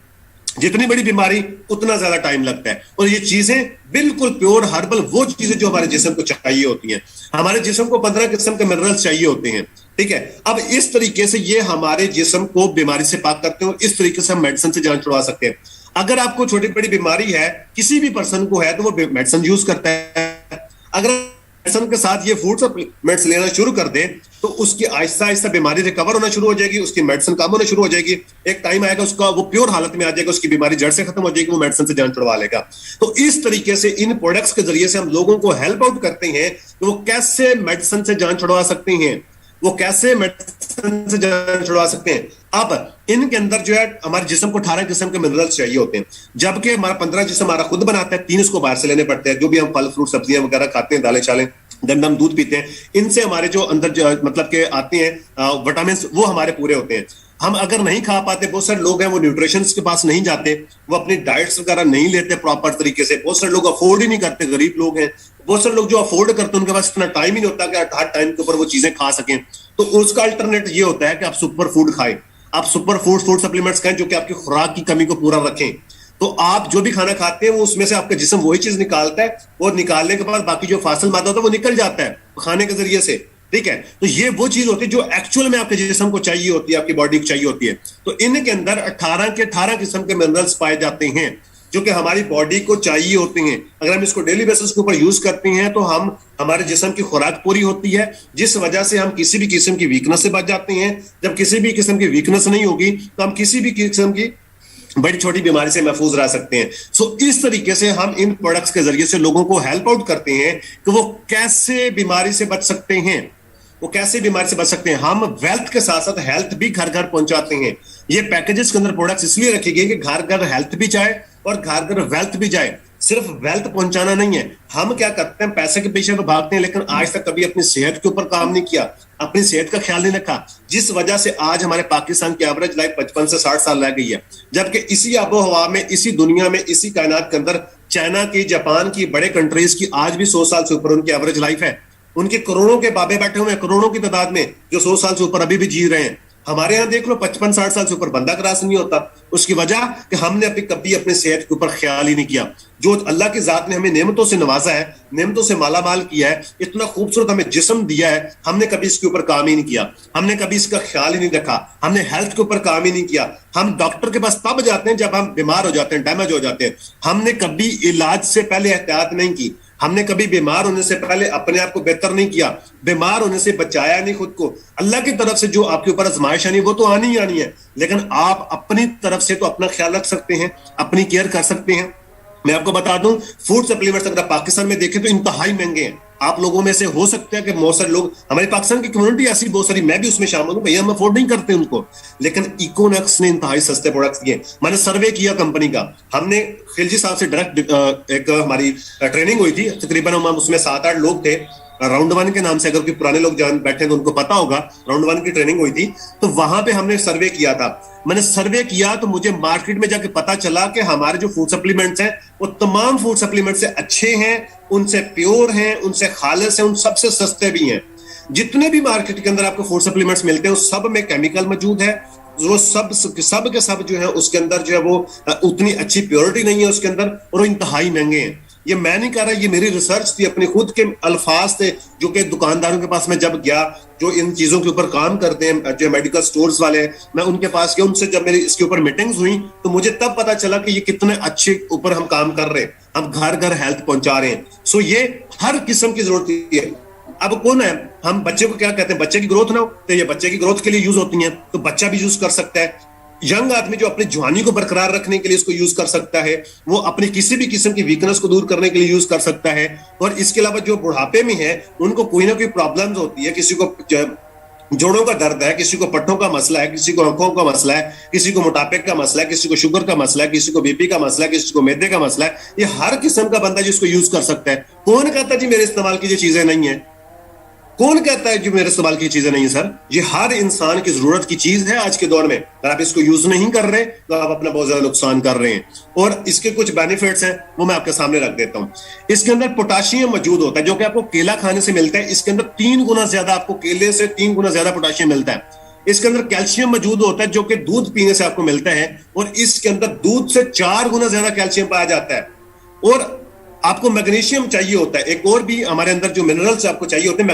जितनी बड़ी बीमारी उतना ज्यादा टाइम लगता है। और ये चीजें बिल्कुल प्योर हर्बल, वो चीजें जो हमारे जिस्म को चाहिए होती हैं। हमारे जिस्म को 15 किस्म के मिनरल्स चाहिए होते हैं, ठीक है। अब इस तरीके से ये हमारे जिस्म को बीमारी से पाक करते हैं, और इस तरीके से हम मेडिसिन से जान छुड़वा सकते हैं। अगर आपको छोटी बड़ी बीमारी है, किसी भी पर्सन को है, तो वो मेडिसिन यूज करता है। अगर मेडिसिन के साथ ये फूड सप्लीमेंट्स लेना शुरू कर दे तो उसकी आहिस्ता आहिस्ता बीमारी रिकवर होना शुरू हो जाएगी, उसकी मेडिसिन काम होना शुरू हो जाएगी। एक टाइम आएगा उसका वो प्योर हालत में आ जाएगा, उसकी बीमारी जड़ से खत्म हो जाएगी, वो मेडिसिन से जान छुड़वा लेगा। तो इस तरीके से इन प्रोडक्ट्स के जरिए से हम लोगों को हेल्प आउट करते हैं कि वो कैसे मेडिसिन से जान छुड़वा सकते हैं, वो कैसे मेडिसिन से जान छुड़वा सकते हैं। अब इनके अंदर जो है हमारे जिस्म को 18 किस्म के मिनरल्स चाहिए होते हैं, जबकि हमारा 15 जिस्म हमारा खुद बनाता है, 3 इसको बाहर से लेने पड़ते हैं। जो भी हम फल फ्रूट सब्जियां वगैरह खाते हैं, दालें चालें, गंदा हम दूध पीते हैं, इनसे हमारे जो अंदर जो मतलब के आते हैं विटामिन वो हमारे पूरे होते हैं। हम अगर नहीं खा पाते, बहुत सारे लोग हैं वो न्यूट्रिशंस के पास नहीं जाते, वो अपनी डाइट्स वगैरह नहीं लेते प्रॉपर तरीके से, बहुत सारे लोग अफोर्ड ही नहीं करते, गरीब लोग हैं, बहुत सारे लोग जो अफोर्ड करते हैं उनके पास इतना टाइम ही नहीं होता कि हर टाइम के ऊपर वो चीजें खा सकें। तो उसका अल्टरनेट ये होता है कि आप सुपर फूड खाएं, आप सुपर फूड सप्लीमेंट्स खाएं जो कि आपकी खुराक की कमी को पूरा रखें। तो आप जो भी खाना खाते हैं वो उसमें से आपका जिस्म वही चीज निकालता है, और निकालने के बाद बाकी जो फासिल मादा होता है वो निकल जाता है खाने के जरिए से, ठीक है। तो ये वो चीज होती है जो एक्चुअल में आपके जिस्म को चाहिए होती है, आपकी बॉडी को चाहिए होती है। तो इनके अंदर 18 के 18 किस्म के मिनरल्स पाए जाते हैं जो कि हमारी बॉडी को चाहिए होते हैं। अगर हम इसको डेली बेसिस के ऊपर यूज करते हैं तो हम हमारे जिस्म की खुराक पूरी होती है, जिस वजह से हम किसी भी किस्म की वीकनेस से बच जाते हैं। जब किसी भी किस्म की वीकनेस नहीं होगी तो हम किसी भी किस्म की बड़ी छोटी बीमारी से महफूज रह सकते हैं। सो इस तरीके से हम इन प्रोडक्ट्स के जरिए से लोगों को हेल्प आउट करते हैं कि वो कैसे बीमारी से बच सकते हैं, वो कैसे बीमारी से बच सकते हैं। हम वेल्थ के साथ साथ हेल्थ भी घर घर पहुंचाते हैं। ये पैकेजेस के अंदर प्रोडक्ट्स इसलिए रखे गए कि घर घर हेल्थ भी जाए और घर घर वेल्थ भी जाए। सिर्फ वेल्थ पहुंचाना नहीं है, हम क्या करते हैं पैसे के पीछे तो भागते हैं, लेकिन आज तक कभी अपनी सेहत के ऊपर काम नहीं किया, अपनी सेहत का ख्याल नहीं रखा, जिस वजह से आज हमारे पाकिस्तान की एवरेज लाइफ 55 से 60 साल रह गई है। जबकि इसी आबो हवा में, इसी दुनिया में, इसी कायनात के अंदर चाइना की, जापान की, बड़े कंट्रीज की आज भी 100 साल से ऊपर उनकी एवरेज लाइफ है। उनके करोड़ों के बाबे बैठे हुए हैं, करोड़ों की तादाद में, जो 100 साल से ऊपर अभी भी जी रहे हैं। हमारे यहाँ देख लो 55-60 साल से ऊपर बंदा क्रॉस नहीं होता। उसकी वजह कि हमने कभी अपने सेहत के ऊपर ख्याल ही नहीं किया। जो अल्लाह की जात ने हमें नेमतों से नवाजा है, नेमतों से मालामाल किया है, इतना खूबसूरत हमें जिस्म दिया है, हमने कभी इसके ऊपर काम ही नहीं किया, हमने कभी इसका ख्याल ही नहीं रखा, हमने हेल्थ के ऊपर काम ही नहीं किया। हम डॉक्टर के पास तब जाते हैं जब हम बीमार हो जाते हैं, डैमेज हो जाते हैं। हमने कभी इलाज से पहले एहतियात नहीं की, हमने कभी बीमार होने से पहले अपने आप को बेहतर नहीं किया, बीमार होने से बचाया नहीं खुद को। अल्लाह की तरफ से जो आपके ऊपर आजमाइश आनी वो तो आनी ही आनी है, लेकिन आप अपनी तरफ से तो अपना ख्याल रख सकते हैं, अपनी केयर कर सकते हैं। मैं आपको बता दूं, फूड सप्लीमेंट्स अगर पाकिस्तान में देखें तो इंतहाई महंगे हैं। आप लोगों में से हो सकता है कि बहुत सारे लोग, हमारे पाकिस्तान की कम्युनिटी ऐसी बहुत सारी, मैं भी उसमें शामिल हूं, भैया हम अफोर्ड नहीं करते उनको, लेकिन इकोनॉक्स ने इंतहाई सस्ते प्रोडक्ट्स दिए। मैंने सर्वे किया कंपनी का, हमने खिलजी साहब से डायरेक्ट एक हमारी ट्रेनिंग हुई थी, तकरीबन हम उसमें 7-8 लोग थे। राउंड 1 के नाम से, अगर कोई पुराने लोग जान बैठे तो उनको पता होगा, राउंड 1 की ट्रेनिंग हुई थी। तो वहां पे हमने सर्वे किया था। मैंने सर्वे किया तो मुझे मार्केट में जाके पता चला कि हमारे जो फूड सप्लीमेंट्स हैं वो तमाम फूड सप्लीमेंट से अच्छे हैं, उनसे प्योर हैं, उनसे खालिस हैं, उन सबसे सस्ते भी हैं। जितने भी मार्केट के अंदर आपको फूड सप्लीमेंट्स मिलते हैं उस सब में केमिकल मौजूद है, वो सब के सब जो है उसके अंदर जो है वो उतनी अच्छी प्योरिटी नहीं है उसके अंदर, और वो इंतहाई महंगे हैं। ये मैं नहीं कह रहा, ये मेरी रिसर्च थी, अपने खुद के अल्फाज थे जो कि दुकानदारों के पास मैं जब गया, जो इन चीजों के ऊपर काम करते हैं, जो मेडिकल स्टोर्स वाले हैं, मैं उनके पास गया, उनसे जब मेरी इसके ऊपर मीटिंग्स हुई तो मुझे तब पता चला कि ये कितने अच्छे ऊपर हम काम कर रहे हैं, हम घर घर हेल्थ पहुंचा रहे हैं। सो ये हर किस्म की जरूरत है। अब कौन है, हम बच्चे को क्या कहते हैं, बच्चे की ग्रोथ ना हो तो ये बच्चे की ग्रोथ के लिए यूज होती हैं, तो बच्चा भी यूज कर सकता है। यंग आदमी जो अपनी जवानी को बरकरार रखने के लिए इसको यूज कर सकता है, वो अपनी किसी भी किस्म की वीकनेस को दूर करने के लिए यूज कर सकता है। और इसके अलावा जो बुढ़ापे में है उनको कोई ना कोई प्रॉब्लम्स होती है, किसी को जोड़ों का दर्द है, किसी को पट्टों का मसला है, किसी को आंखों का मसला है, किसी को मोटापे का मसला है, किसी को शुगर का मसला है, किसी को बीपी का मसला है, किसी को मैदे का मसला है। ये हर किस्म का बंदा जिसको यूज कर सकता है। कौन कहता है जी मेरे इस्तेमाल की जो चीजें नहीं है, कौन कहता है कि मेरे इस्तेमाल की चीजें नहीं है? सर, ये हर इंसान की जरूरत की चीज है आज के दौर में। अगर आप इसको यूज नहीं कर रहे तो आप अपना बहुत ज्यादा नुकसान कर रहे हैं। और इसके कुछ बेनिफिट्स हैं वो मैं आपके सामने रख देता हूं। इसके अंदर पोटाशियम मौजूद होता है जो कि आपको केला खाने से मिलता है। इसके अंदर 3 गुना ज्यादा, आपको केले से 3 गुना ज्यादा पोटाशियम मिलता है। इसके अंदर कैल्शियम मौजूद होता है जो कि दूध पीने से आपको मिलता है, और इसके अंदर दूध से 4 गुना ज्यादा कैल्शियम पाया जाता है। और आपको मैग्नीशियम चाहिए होता है, एक और भी हमारे अंदर जो मिनरल्स आपको चाहिए होते हैं,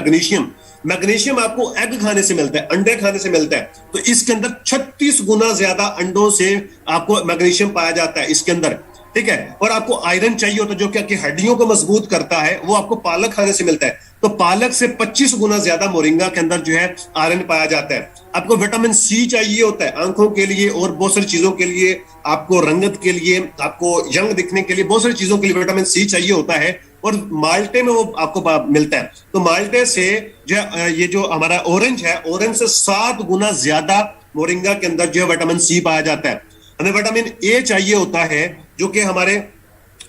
मैग्नीशियम आपको एग खाने से मिलता है, अंडे खाने से मिलता है। तो इसके अंदर 36 गुना ज्यादा अंडों से आपको मैग्नीशियम पाया जाता है इसके अंदर, ठीक है। और आपको आयरन चाहिए होता है जो कि आपकी हड्डियों को मजबूत करता है, वो आपको पालक खाने से मिलता है। तो पालक से 25 गुना ज्यादा मोरिंगा के अंदर जो है आयरन पाया जाता है। आपको विटामिन सी चाहिए होता है आंखों के लिए और बहुत सारी चीजों के लिए, आपको रंगत के लिए, आपको यंग दिखने के लिए, बहुत सारी चीजों के लिए विटामिन सी चाहिए होता है और माल्टे में वो आपको मिलता है। तो माल्टे से जो ये जो हमारा ऑरेंज है, ऑरेंज से 7 गुना ज्यादा मोरिंगा के अंदर जो है विटामिन सी पाया जाता है। हमें विटामिन ए चाहिए होता है जो कि हमारे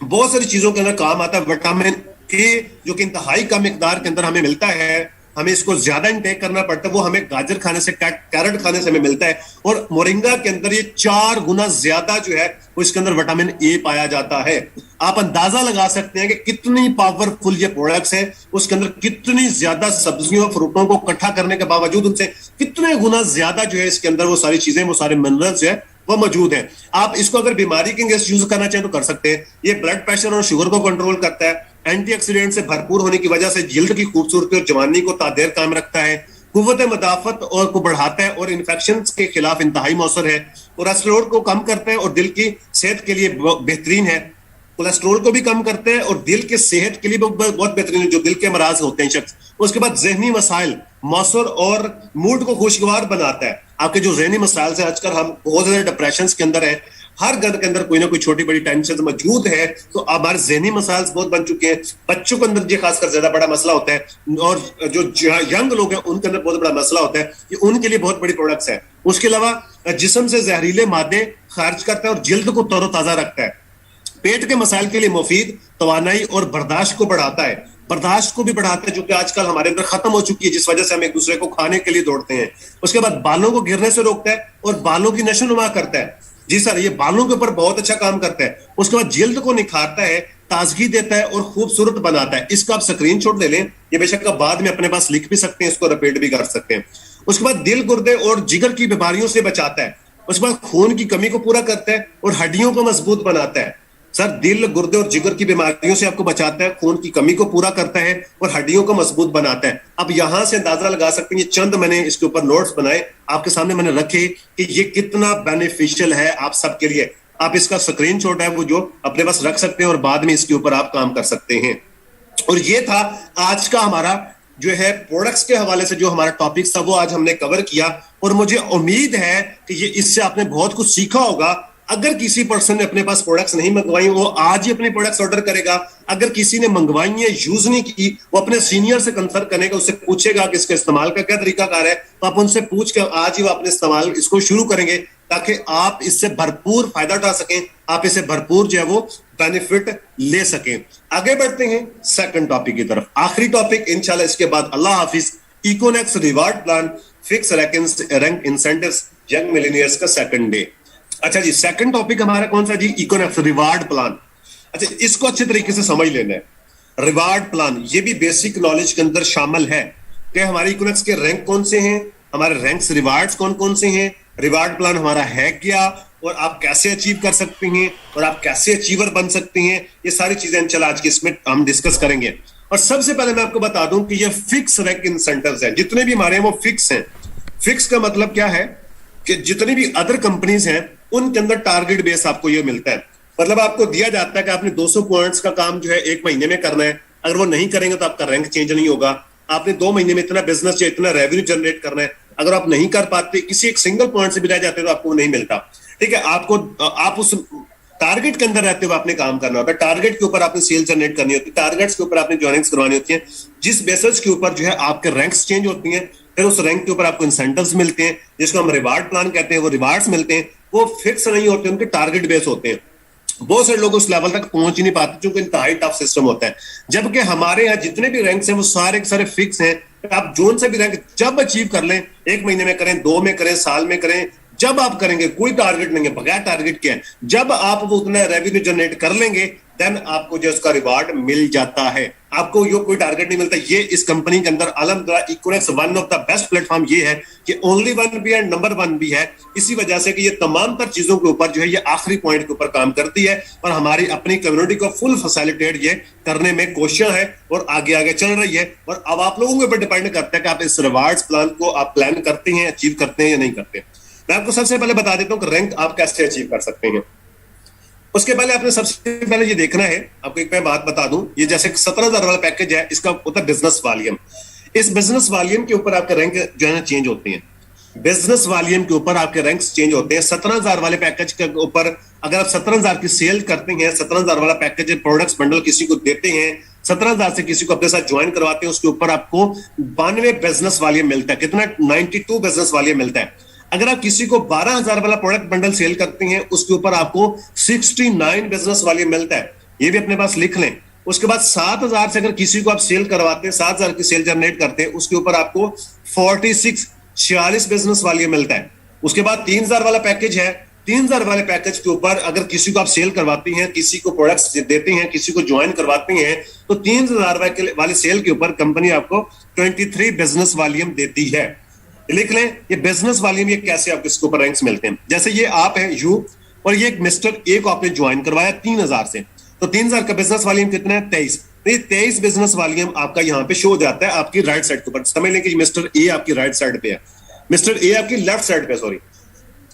बहुत सारी चीजों के अंदर काम आता है। विटामिन ए जो कि इंतहाई कम मिकदार के अंदर हमें मिलता है, हमें इसको ज्यादा इंटेक करना पड़ता है, वो हमें गाजर खाने से, कैरेट खाने से हमें मिलता है। और मोरिंगा के अंदर ये 4 गुना ज्यादा जो है वो इसके अंदर विटामिन ए पाया जाता है। आप अंदाजा लगा सकते हैं कि कितनी पावरफुल ये प्रोडक्ट्स हैं, उसके अंदर कितनी ज्यादा सब्जियों फ्रूटों को इकट्ठा करने के बावजूद उनसे कितने गुना ज्यादा जो है इसके अंदर वो सारी चीजें, वो सारे मिनरल्स जो है वो मौजूद है। आप इसको अगर बीमारी के अगेंस्ट यूज करना चाहें तो कर सकते हैं। ये ब्लड प्रेशर और शुगर को कंट्रोल करता है, एंटीऑक्सीडेंट से भरपूर होने की वजह से जिल्द की खूबसूरती और जवानी को तादेर कायम रखता है, कुव्वत मदाफत और को बढ़ाता है और इन्फेक्शन के खिलाफ इंतहाई मौसर है, कोलेस्ट्रॉल को कम करता है और दिल की सेहत के लिए बेहतरीन है। कोलेस्ट्रॉल को भी कम करते हैं और दिल के सेहत के लिए बहुत बेहतरीन है, जो दिल के अमराज होते हैं शख्स। उसके बाद जहनी मसाइल, मौसर और मूड को खुशगवार बनाता है। आपके जो जहनी मसाइल से आजकल हम बहुत ज्यादा डिप्रेशन के अंदर है, हर घर के अंदर कोई ना कोई छोटी बड़ी टेंशन मौजूद है, तो हमारे जहनी मसाइल बहुत बन चुके हैं। बच्चों के अंदर ये खासकर ज्यादा बड़ा मसला होता है और जो यंग लोग हैं उनके अंदर बहुत बड़ा मसला होता है। ये उनके लिए बहुत बड़ी प्रोडक्ट्स है। उसके अलावा जिस्म से जहरीले मादे खारिज करता है और जिल्द को तरोताजा रखता है। पेट के मसाइल के लिए मुफीद, तवानाई और बर्दाश्त को बढ़ाता है, बर्दाश्त को भी बढ़ाता है जो कि आजकल हमारे अंदर खत्म हो चुकी है, जिस वजह से हम एक दूसरे को खाने के लिए दौड़ते हैं। उसके बाद बालों को गिरने से रोकता है और बालों की नशोनुमा करता है। जी सर, ये बालों के ऊपर बहुत अच्छा काम करता है। उसके बाद जिल्द को निखारता है, ताजगी देता है और खूबसूरत बनाता है। इसका आप स्क्रीनशॉट ले लें, ये बेशक आप बाद में अपने पास लिख भी सकते हैं, इसको रिपीट भी कर सकते हैं। उसके बाद दिल, गुर्दे और जिगर की बीमारियों से बचाता है। उसके बाद खून की कमी को पूरा करता है और हड्डियों को मजबूत बनाता है। सर, दिल, गुर्दे और जिगर की बीमारियों से आपको बचाता है, खून की कमी को पूरा करता है और हड्डियों को मजबूत बनाता है। अब यहां से अंदाजा लगा सकते हैं, ये चंद मैंने इसके ऊपर नोट्स बनाए आपके सामने मैंने रखे कि ये कितना बेनिफिशियल है आप सबके लिए। आप इसका स्क्रीनशॉट है वो जो अपने पास रख सकते हैं और बाद में इसके ऊपर आप काम कर सकते हैं। और ये था आज का हमारा जो है प्रोडक्ट्स के हवाले से जो हमारा टॉपिक था, वो आज हमने कवर किया और मुझे उम्मीद है कि ये इससे आपने बहुत कुछ सीखा होगा। अगर किसी पर्सन ने अपने पास प्रोडक्ट्स नहीं मंगवाई, वो आज ही अपने प्रोडक्ट्स ऑर्डर करेगा। अगर किसी ने मंगवाई है, यूज नहीं की, वो अपने सीनियर से कंसल्ट करेगा, उससे पूछेगा कि इसके इस्तेमाल का क्या तरीकाकार है, तो आप उनसे पूछ कर आज ही वो अपने इस्तेमाल इसको शुरू करेंगे ताकि आप इससे भरपूर फायदा उठा सकें, आप इसे भरपूर जो है वो बेनिफिट ले सकें। आगे बढ़ते हैं सेकंड टॉपिक की तरफ, आखिरी टॉपिक इंशाल्लाह। इसके बाद अल्लाह हाफिज। Econex reward plan fix rank incentives young millionaires का सेकंड डे। अच्छा जी, सेकंड टॉपिक हमारा कौन सा जी? इकोनेक्स रिवार्ड प्लान। अच्छा, इसको अच्छे तरीके से समझ लेना है। रिवार्ड प्लान ये भी बेसिक नॉलेज के अंदर शामिल है कि हमारे इकोनेक्स के रैंक कौन से हैं, हमारे रैंक्स रिवार्ड्स कौन कौन से हैं, रिवार्ड प्लान हमारा है क्या और आप कैसे अचीव कर सकते हैं और आप कैसे अचीवर बन सकते हैं। ये सारी चीजें इंशाल्लाह आज के इसमें हम डिस्कस करेंगे। और सबसे पहले मैं आपको बता दूं कि ये फिक्स रैंक इंसेंटिव्स हैं, जितने भी हमारे हैं वो फिक्स हैं। फिक्स का मतलब क्या है कि जितनी भी अदर कंपनीज हैं उनके अंदर टारगेट बेस आपको ये मिलता है। मतलब आपको दिया जाता है कि आपने 200 पॉइंट्स का काम जो है 1 महीने में करना है। अगर वो नहीं करेंगे तो आपका रैंक चेंज नहीं होगा। आपने 2 महीने में इतना बिजनेस या इतना रेवेन्यू जनरेट करना है। अगर आप नहीं कर पाते, किसी एक सिंगल पॉइंट से भी रह जाते तो आपको वो नहीं मिलता। ठीक है, आपको आप उस टारगेट के अंदर रहते हुए आपने काम करना होता है। टारगेट के ऊपर आपने सेल जनरेट करनी होती है, टारगेट्स के ऊपर आपने ज्वाइनिंग्स करवानी होती है, जिस बेसिस के ऊपर जो है आपके रैंक्स चेंज होती हैं। फिर उस रैंक के ऊपर आपको इंसेंटिव्स मिलते हैं, जिसको हम रिवार्ड प्लान कहते हैं। वो रिवार्ड्स मिलते हैं, वो फिक्स नहीं होते, उनके टारगेट बेस होते हैं। बहुत सारे लोग उस लेवल तक पहुंच ही नहीं पाते क्योंकि इंतहाई टफ सिस्टम होता है। जबकि हमारे यहाँ जितने भी रैंक्स हैं वो सारे के सारे फिक्स हैं। आप जोन से भी रैंक जब अचीव कर लें, 1 महीने में करें, 2 में करें, साल में करें, जब आप करेंगे, कोई टारगेट नहीं है, बगैर टारगेट के है। जब आप वो उतना रेवेन्यू जनरेट कर लेंगे देन आपको जो उसका रिवार्ड मिल जाता है। आपको यो कोई टारगेट नहीं मिलता। ये इस कंपनी के अंदर अल्हम्दुलिल्लाह Econex one of the best platform ये है कि ओनली वन भी है, नंबर 1 भी है। इसी वजह से कि ये तमाम तर चीजों के ऊपर जो है ये आखिरी पॉइंट के ऊपर काम करती है और हमारी अपनी कम्युनिटी को फुल फैसिलिटेट ये करने में कोशिश है और आगे आगे चल रही है। और अब आप लोगों के ऊपर डिपेंड करता है कि आप इस रिवार्ड्स प्लान को आप प्लान करते हैं, अचीव करते हैं या नहीं करते। मैं आपको सबसे पहले बता देता हूं कि रैंक आप कैसे अचीव कर सकते हैं। उसके पहले आपने सबसे पहले ये देखना है, आपको एक मैं बात बता दूं, ये जैसे 17,000 वाला पैकेज है, इसका होता है बिजनेस वॉल्यूम। इस बिजनेस वॉल्यूम के ऊपर आपके रैंक जो है ना चेंज होते हैं। बिजनेस वॉल्यूम के ऊपर आपके रैंक्स चेंज होते हैं। 17,000 वाले पैकेज के ऊपर अगर आप 17,000 की सेल करते हैं, 17,000 वाला पैकेज प्रोडक्ट्स बंडल किसी को देते हैं, 17,000 से किसी को अपने साथ ज्वाइन करवाते हैं, उसके ऊपर आपको 92 बिजनेस वॉल्यूम मिलता है। कितना? 92 बिजनेस वॉल्यूम मिलता है। अगर आप किसी को 12,000 वाला प्रोडक्ट बंडल सेल करते हैं, उसके ऊपर आपको 69 बिजनेस वॉल्यूम मिलता है। ये भी अपने पास लिख लें। उसके बाद 7,000 से अगर किसी को आप सेल करवाते हैं, 7,000 की सेल जनरेट करते हैं, उसके ऊपर आपको 46 बिजनेस वॉल्यूम मिलता है। उसके बाद 3,000 वाला पैकेज है। 3,000 वाले पैकेज के ऊपर अगर किसी को आप सेल करवाते हैं, किसी को प्रोडक्ट्स देते हैं, किसी को ज्वाइन करवाते हैं, तो 3,000 वाले सेल के ऊपर कंपनी आपको 23 बिजनेस वॉल्यूम देती है। लिख लें, ये बिजनेस वॉल्यूम ये कैसे आपको इसके ऊपर रैंक्स मिलते हैं। जैसे ये आप है यू, और ये एक मिस्टर ए को आपने ज्वाइन करवाया 3,000 से, तो 3,000 का बिजनेस वॉल्यूम कितना है? 23। तो ये 23 बिजनेस वॉल्यूम आपका यहाँ पे शो हो जाता है आपकी राइट साइड के ऊपर। समझ लें कि मिस्टर ए आपकी राइट साइड पे है, मिस्टर ए आपकी लेफ्ट साइड पे, सॉरी,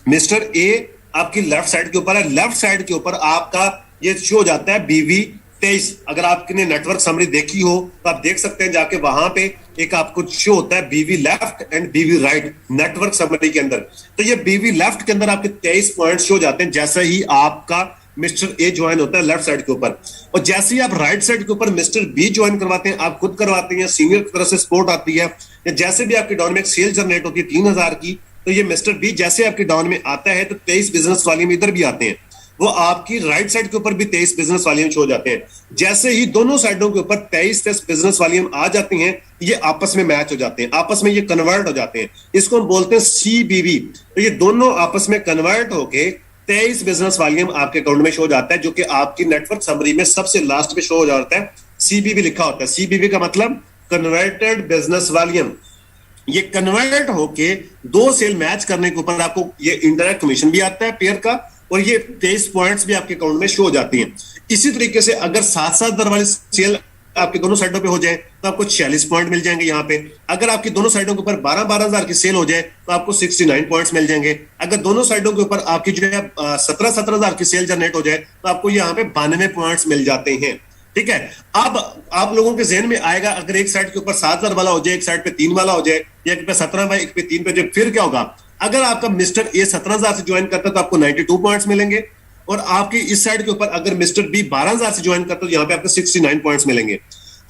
मिस्टर ए आपकी लेफ्ट साइड के ऊपर है। लेफ्ट साइड के ऊपर आपका ये शो हो जाता है BV 23। अगर आपने नेटवर्क समरी देखी हो तो आप देख सकते हैं जाके, वहां पे एक आपको शो होता है BV left and BV right network summary के अंदर। तो ये BV लेफ्ट के अंदर आपके 23 पॉइंट शो हो जाते हैं जैसे ही आपका मिस्टर ए ज्वाइन होता है लेफ्ट साइड के ऊपर। और जैसे ही आप राइट साइड के ऊपर मिस्टर बी ज्वाइन करवाते हैं, आप खुद करवाते हैं, सीनियर की तरफ से सपोर्ट आती है, या जैसे भी आपके डाउन में एक सेल जनरेट होती है 3,000 की, तो ये मिस्टर बी जैसे आपके डाउन में आता है तो 23 बिजनेस वॉल्यूम इधर भी आते हैं। वो आपकी राइट साइड के ऊपर भी 23 बिजनेस वॉल्यूम शो हो जाते हैं। जैसे ही दोनों साइडों के ऊपर 23 बिजनेस वॉल्यूम आ जाती हैं, ये आपस में मैच हो जाते हैं, आपस में ये कन्वर्ट हो जाते हैं। इसको हम बोलते हैं CBV। तो ये दोनों आपस में कन्वर्ट होके 23 बिजनेस वॉल्यूम आपके अकाउंट में शो हो जाता है, जो कि आपकी नेटवर्क समरी में सबसे लास्ट में शो हो जाता है। CBV लिखा होता है। CBV का मतलब कन्वर्टेड बिजनेस वॉल्यूम। ये कन्वर्ट होके दो सेल मैच करने के ऊपर आपको ये इंडायरेक्ट कमीशन भी आता है पेयर का, और ये 23 पॉइंट्स भी आपके अकाउंट में शो हो जाती हैं। इसी तरीके से अगर 7-7 दर वाली सेल आपके दोनों साइडों पे हो जाए तो आपको 46 पॉइंट मिल जाएंगे यहाँ पे। अगर आपकी दोनों साइडों के ऊपर 12-12 हजार की सेल हो जाए तो आपको 69 पॉइंट्स मिल जाएंगे। अगर दोनों साइडों के ऊपर आपकी जो है 17-17 हजार की सेल जनरेट हो जाए तो आपको यहाँ पे 92 पॉइंट्स मिल जाते हैं। ठीक है। अब आप लोगों के जहन में आएगा, अगर एक साइड के ऊपर 7,000 वाला हो जाए, एक साइड पे 3 वाला हो जाए, या एक पे 17 एक पे 3 पे जाए, फिर क्या होगा? अगर आपका मिस्टर ए 17,000 से ज्वाइन करता है तो आपको 92 पॉइंट्स मिलेंगे, और आपकी इस साइड के ऊपर अगर मिस्टर बी 12,000 से ज्वाइन करता है तो यहाँ पे आपको 69 पॉइंट्स मिलेंगे।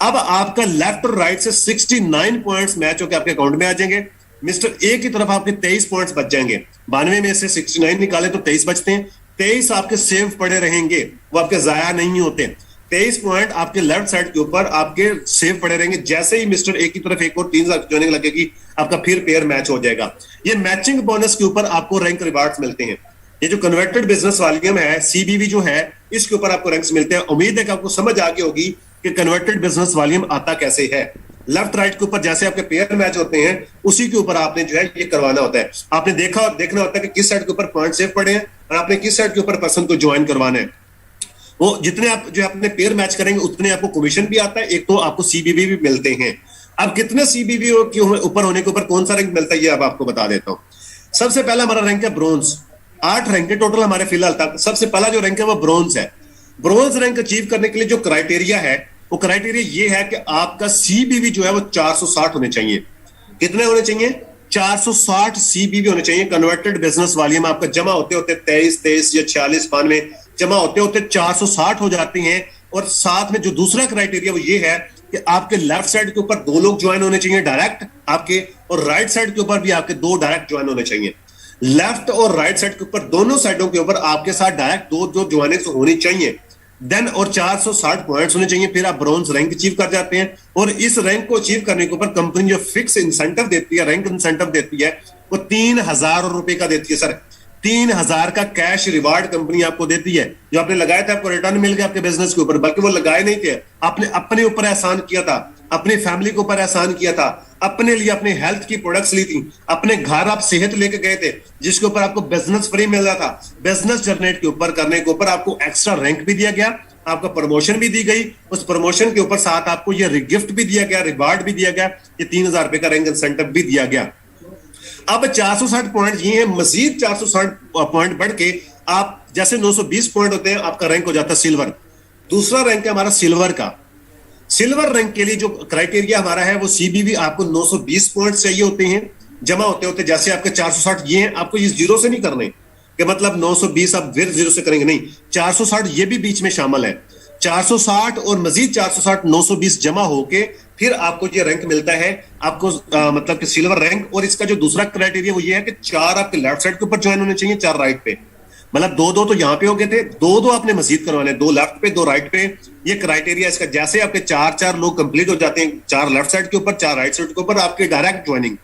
अब आपका लेफ्ट और राइट से 69 पॉइंट्स मैच होकर आपके अकाउंट में आ जाएंगे। मिस्टर ए की तरफ आपके 23 पॉइंट्स बच जाएंगे। 92 में से 69 निकाले तो 23 बचते हैं। 23 आपके सेव पड़े रहेंगे, वो आपके जाया नहीं होते। 23 पॉइंट आपके लेफ्ट साइड के ऊपर आपके सेव पड़े रहेंगे। जैसे ही मिस्टर ए की तरफ एक और 3,000 ज्वाइनिंग लगेगी, आपका फिर पेयर मैच हो जाएगा। ये मैचिंग बोनस के ऊपर आपको रैंक रिवार्ड्स मिलते हैं। ये जो कन्वर्टेड बिजनेस वॉल्यूम है, CBV जो है, इसके ऊपर आपको रैंक्स मिलते हैं। उम्मीद है कि आपको समझ आ गई होगी कि कन्वर्टेड बिजनेस वॉल्यूम आता कैसे है। लेफ्ट राइट के ऊपर जैसे आपके पेयर मैच होते हैं, उसी के ऊपर आपने जो है ये करवाना होता है। आपने देखना होता है कि किस साइड के ऊपर पॉइंट सेव पड़े हैं, और आपने किस साइड के ऊपर पर्सन को ज्वाइन करवाना है। वो जितने आप जो अपने पेयर मैच करेंगे उतने आपको कमीशन भी आता है, एक तो आपको CBV भी मिलते हैं। अब कितने CBV के ऊपर होने के ऊपर कौन सा रैंक मिलता है ये अब आपको बता देता हूं। सबसे पहला हमारा रैंक है ब्रोंज। 8 रैंक है टोटल हमारे फिलहाल तक। सबसे पहला जो रैंक है वो ब्रोंज है। ब्रोंज रैंक अचीव करने के लिए जो क्राइटेरिया है, वो क्राइटेरिया ये है कि आपका CBV जो है वो 460 होने चाहिए। कितने होने चाहिए? 460 CBV होने चाहिए। कन्वर्टेड बिजनेस वॉल्यूम आपका जमा होते होते 23 या 46 92 जमा होते होते 460 हो जाती हैं। और साथ में जो दूसरा क्राइटेरिया वो ये है कि आपके लेफ्ट साइड के ऊपर 2 लोग ज्वाइन होने चाहिए डायरेक्ट आपके, और राइट साइड के ऊपर भी आपके 2 डायरेक्ट ज्वाइन होने चाहिए। लेफ्ट और राइट साइड के ऊपर दोनों साइडों के ऊपर आपके साथ डायरेक्ट 2 ज्वाइनिंग होनी चाहिए। देन और 460 पॉइंट्स होने चाहिए, फिर आप ब्रॉन्ज रैंक अचीव कर जाते हैं। और इस रैंक को अचीव करने के ऊपर कंपनी जो फिक्स इंसेंटिव देती है, रैंक इंसेंटिव देती है, वो 3,000 रुपए का देती है। सर 3,000 का कैश रिवार्ड कंपनी आपको देती है। जो आपने लगाया था आपको रिटर्न मिल गया आपके बिजनेस के ऊपर, बल्कि वो लगाए नहीं थे, आपने अपने ऊपर एहसान किया था, अपनी फैमिली के ऊपर एहसान किया था, अपने लिए अपने हेल्थ की प्रोडक्ट्स ली थी, अपने घर आप सेहत लेके गए थे, जिसके ऊपर आपको बिजनेस फ्री मिल रहा था। बिजनेस जनरेट के ऊपर करने के ऊपर आपको एक्स्ट्रा रैंक भी दिया गया, आपका प्रमोशन भी दी गई। उस प्रमोशन के ऊपर साथ आपको ये गिफ्ट भी दिया गया, रिवार्ड भी दिया गया, ये 3,000 रुपए का रैंक इंसेंटिव भी दिया गया। अब 460 पॉइंट ये है, मजीद 460 पॉइंट बढ़ के आप जैसे 920 पॉइंट होते हैं, आपका रैंक हो जाता है सिल्वर। दूसरा रैंक है हमारा सिल्वर का। सिल्वर रैंक के लिए जो क्राइटेरिया हमारा है वो सीबीवी आपको 920 पॉइंट चाहिए होते हैं जमा होते होते। जैसे आपके 460 ये हैं, आपको ये जीरो से नहीं करने कि मतलब 920 आप फिर जीरो से करेंगे, नहीं, 460 ये भी बीच में शामिल है। 460 और मजीद 460 920 जमा होके फिर आपको ये रैंक मिलता है आपको मतलब कि सिल्वर रैंक। और इसका जो दूसरा क्राइटेरिया वो ये है कि 4 आपके लेफ्ट साइड के ऊपर ज्वाइन होने चाहिए, 4 राइट पे। मतलब 2-2 तो यहां पे हो गए थे, 2-2 आपने मजीद करवाने, 2 लेफ्ट पे 2 राइट पे। ये क्राइटेरिया इसका। जैसे आपके 4-4 लोग कंप्लीट हो जाते हैं, 4 लेफ्ट साइड के ऊपर 4 राइट साइड के ऊपर, आपके डायरेक्ट ज्वाइनिंग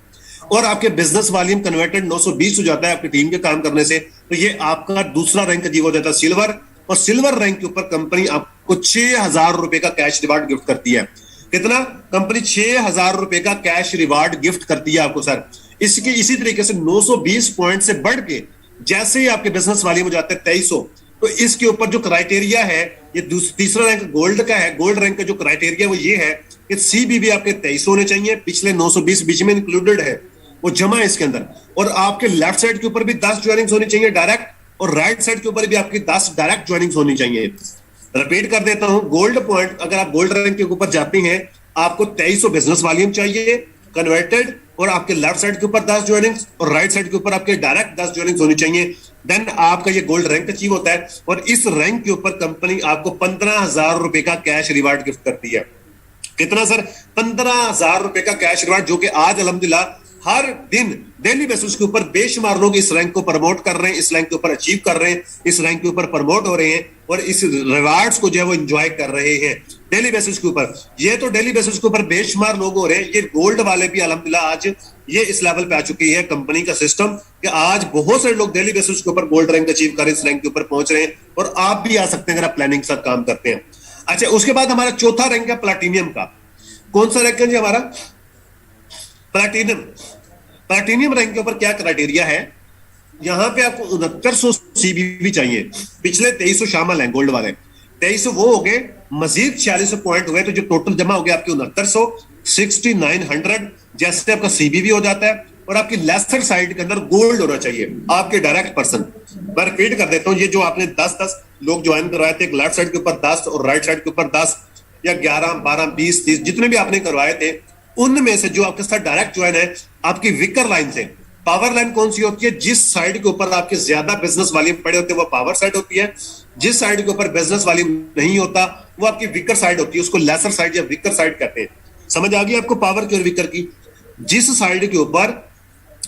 और आपके बिजनेस वॉल्यूम कन्वर्टेड 920 हो जाता है आपकी टीम के काम करने से। तो ये आपका दूसरा रैंक अचीव हो जाता है सिल्वर। और सिल्वर रैंक के ऊपर कंपनी आपको 6,000 रुपए का कैश रिवार्ड गिफ्ट करती है। कितना? कंपनी 6,000 रुपए का कैश रिवार्ड गिफ्ट करती है आपको सर। इसकी इसी तरीके से 920 पॉइंट से बढ़ के जैसे ही आपके बिजनेस वॉल्यूम हो जाते हैं 2300, तो इसके ऊपर जो क्राइटेरिया है, ये तीसरा रैंक गोल्ड का है। गोल्ड रैंक का जो क्राइटेरिया वो ये है कि सीबीवी आपके 2300 होने चाहिए, पिछले 920 बीच में इंक्लूडेड है, वो जमा है इसके अंदर। और आपके लेफ्ट साइड के ऊपर भी 10 ज्वाइनिंग्स होनी चाहिए डायरेक्ट, और राइट साइड के ऊपर भी आपकी 10 डायरेक्ट ज्वाइनिंग्स होनी चाहिए। रिपीट कर देता हूं, गोल्ड पॉइंट अगर आप गोल्ड रैंक के ऊपर जाते हैं, आपको 2300 बिजनेस वॉल्यूम चाहिए कन्वर्टेड, और आपके लेफ्ट साइड के ऊपर 10 ज्वाइनिंग्स और राइट साइड के ऊपर आपके डायरेक्ट 10 ज्वाइनिंग्स होनी चाहिए। देन आपका ये गोल्ड रैंक अचीव होता है। और इस रैंक के ऊपर कंपनी आपको 15,000 रुपए का कैश रिवार्ड गिफ्ट करती है। कितना सर? 15,000 रुपए का कैश रिवार्ड, जो कि आज अल्हम्दुलिल्लाह हर दिन डेली बेसिस के ऊपर बेशुमार लोग इस रैंक को प्रमोट कर रहे हैं, इस रैंक के ऊपर अचीव कर रहे हैं, इस रैंक के ऊपर प्रमोट हो रहे हैं और इस रिवार्ड्स को जो है वो एंजॉय कर रहे हैं डेली बेसिस के ऊपर। ये तो डेली बेसिस के ऊपर बेशुमार लोग हो रहे हैं। ये गोल्ड वाले भी अल्हम्दुलिल्लाह आज ये इस लेवल पे आ चुकी है कंपनी का सिस्टम कि आज बहुत सारे लोग डेली बेसिस के ऊपर गोल्ड रैंक अचीव कर इस रैंक के ऊपर पहुंच रहे हैं। और आप भी आ सकते हैं अगर आप प्लानिंग के साथ काम करते हैं। अच्छा, उसके बाद हमारा चौथा रैंक है प्लैटिनियम का। कौन सा रैंक है जी हमारा? प्लैटिनियम। प्लैटिनियम रैंक के ऊपर क्या क्राइटेरिया है? यहां पे आपको 6900 सीबीवी चाहिए, पिछले 2300 शामिल हैं गोल्ड वाले। 2300 वो हो गए, मजीद 4600 पॉइंट हुए, तो जो टोटल जमा हो गया आपके 6900 6900 जैसे आपका सीबीवी हो जाता है। और आपकी लेफ्ट साइड के अंदर गोल्ड होना चाहिए आपके डायरेक्ट पर्सन। मैं रिपीट कर देता हूं, ये जो आपने 10-10 लोग ज्वाइन करवाए थे, लेफ्ट साइड के ऊपर 10 और राइट साइड के ऊपर 10 या 11 12 20 30 जितने भी आपने करवाए थे, उनमें से जो आपके साथ डायरेक्ट ज्वाइन है आपकी विकर लाइन से। पावर लाइन कौन सी होती है? जिस साइड के ऊपर आपके ज्यादा बिजनेस वॉल्यूम पड़े होते हैं वो पावर साइड होती है। जिस साइड के ऊपर बिजनेस वॉल्यूम नहीं होता वो आपकी विकर साइड होती है, उसको लेसर साइड या विकर साइड कहते हैं। समझ आ गई आपको पावर की और विकर की? जिस साइड के ऊपर,